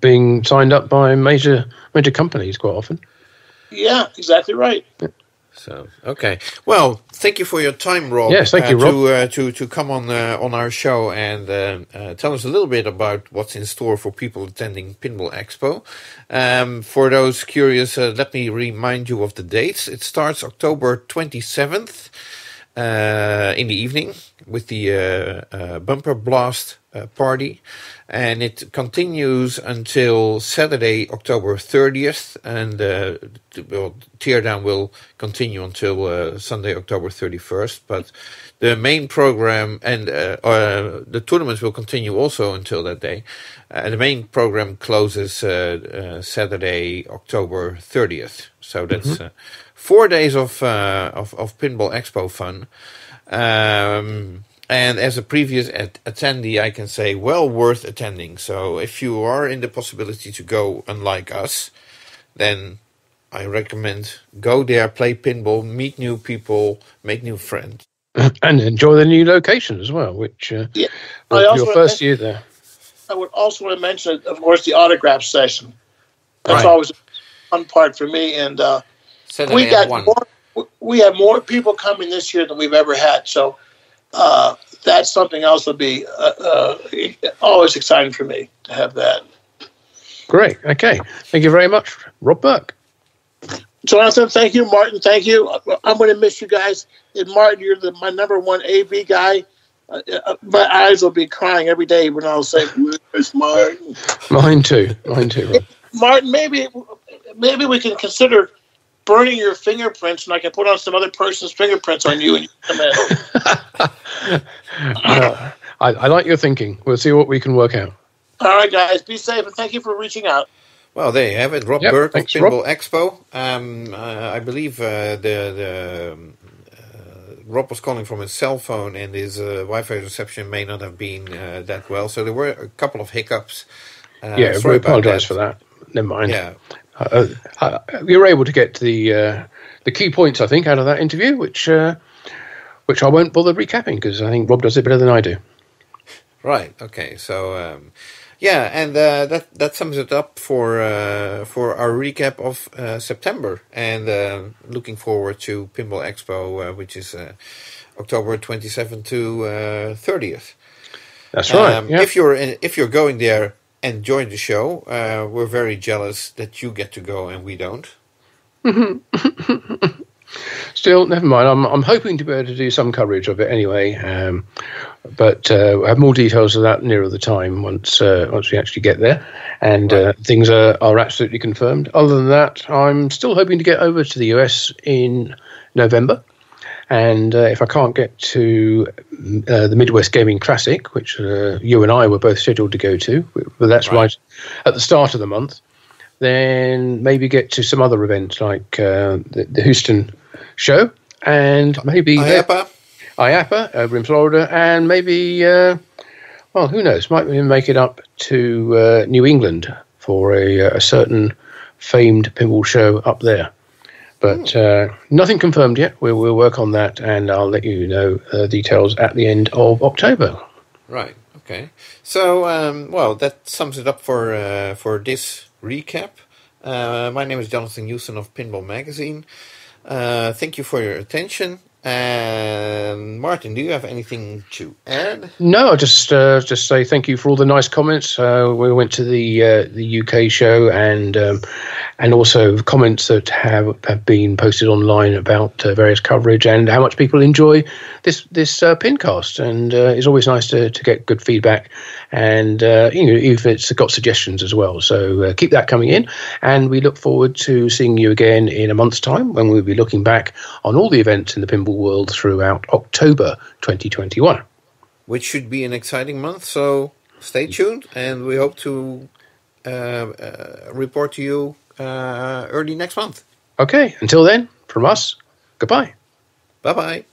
being signed up by major companies quite often.
Yeah, exactly right.
Yeah.
So, okay. Well, thank you for your time, Rob.
Yes, thank you, Rob.
To come on our show and tell us a little bit about what's in store for people attending Pinball Expo. For those curious, let me remind you of the dates. It starts October 27th in the evening with the Bumper Blast party, and it continues until Saturday, October 30th, and Teardown will continue until Sunday, October 31st, but the main program and the tournaments will continue also until that day. The main program closes Saturday, October 30th, so that's 4 days of Pinball Expo fun. And as a previous attendee, I can say well worth attending. So if you are in the possibility to go, unlike us, then I recommend go there, play pinball, meet new people, make new friends.
And enjoy the new location as well, which your first year there.
I would also want to mention, of course, the autograph session. That's always a fun part for me. And we have more people coming this year than we've ever had. So that's something else that'll be always exciting for me to have that.
Great. Okay. Thank you very much, Rob Berk.
Jonathan, thank you. Martin, thank you. I'm going to miss you guys. And Martin, you're my number one AV guy. My eyes will be crying every day when I'll say, "Where's Martin?"
Mine too, Rob.
Martin, maybe we can consider burning your fingerprints, and I can put on some other person's fingerprints on you, and you come in.
I like your thinking. We'll see what we can work out.
All right, guys, be safe, and thank you for reaching out.
Well, there you have it. Rob Berk of Pinball Expo. I believe Rob was calling from his cell phone, and his Wi-Fi reception may not have been that well. So there were a couple of hiccups.
We apologise for that. Never mind. Yeah. You were able to get the key points, I think, out of that interview, which I won't bother recapping because I think Rob does it better than I do. Right.
Okay. So. And that sums it up for our recap of September, and looking forward to Pinball Expo, which is October 27th to 30th.
That's right.
If you're going there and join the show, we're very jealous that you get to go and we don't.
Still, never mind. I'm hoping to be able to do some coverage of it anyway, but we'll have more details of that nearer the time once we actually get there, and things are absolutely confirmed. Other than that, I'm still hoping to get over to the US in November, and if I can't get to the Midwest Gaming Classic, which you and I were both scheduled to go to, but that's right at the start of the month, then maybe get to some other events like the Houston show, and maybe IAPA over in Florida, and maybe who knows, might even make it up to New England for a certain famed pinball show up there, but nothing confirmed yet. We'll work on that, and I'll let you know details at the end of October.
Right. Okay. So that sums it up for this recap. My name is Jonathan Houston of Pinball Magazine. Thank you for your attention. And Martin, do you have anything to add?
No, I'll just say thank you for all the nice comments. We went to the UK show, and also comments that have been posted online about various coverage and how much people enjoy this PINcast. And it's always nice to get good feedback, and even if it's got suggestions as well. So keep that coming in, and we look forward to seeing you again in a month's time when we'll be looking back on all the events in the pinball world throughout October 2021.
Which should be an exciting month, so stay tuned, and we hope to report to you early next month.
Okay, until then, from us, goodbye.
Bye-bye.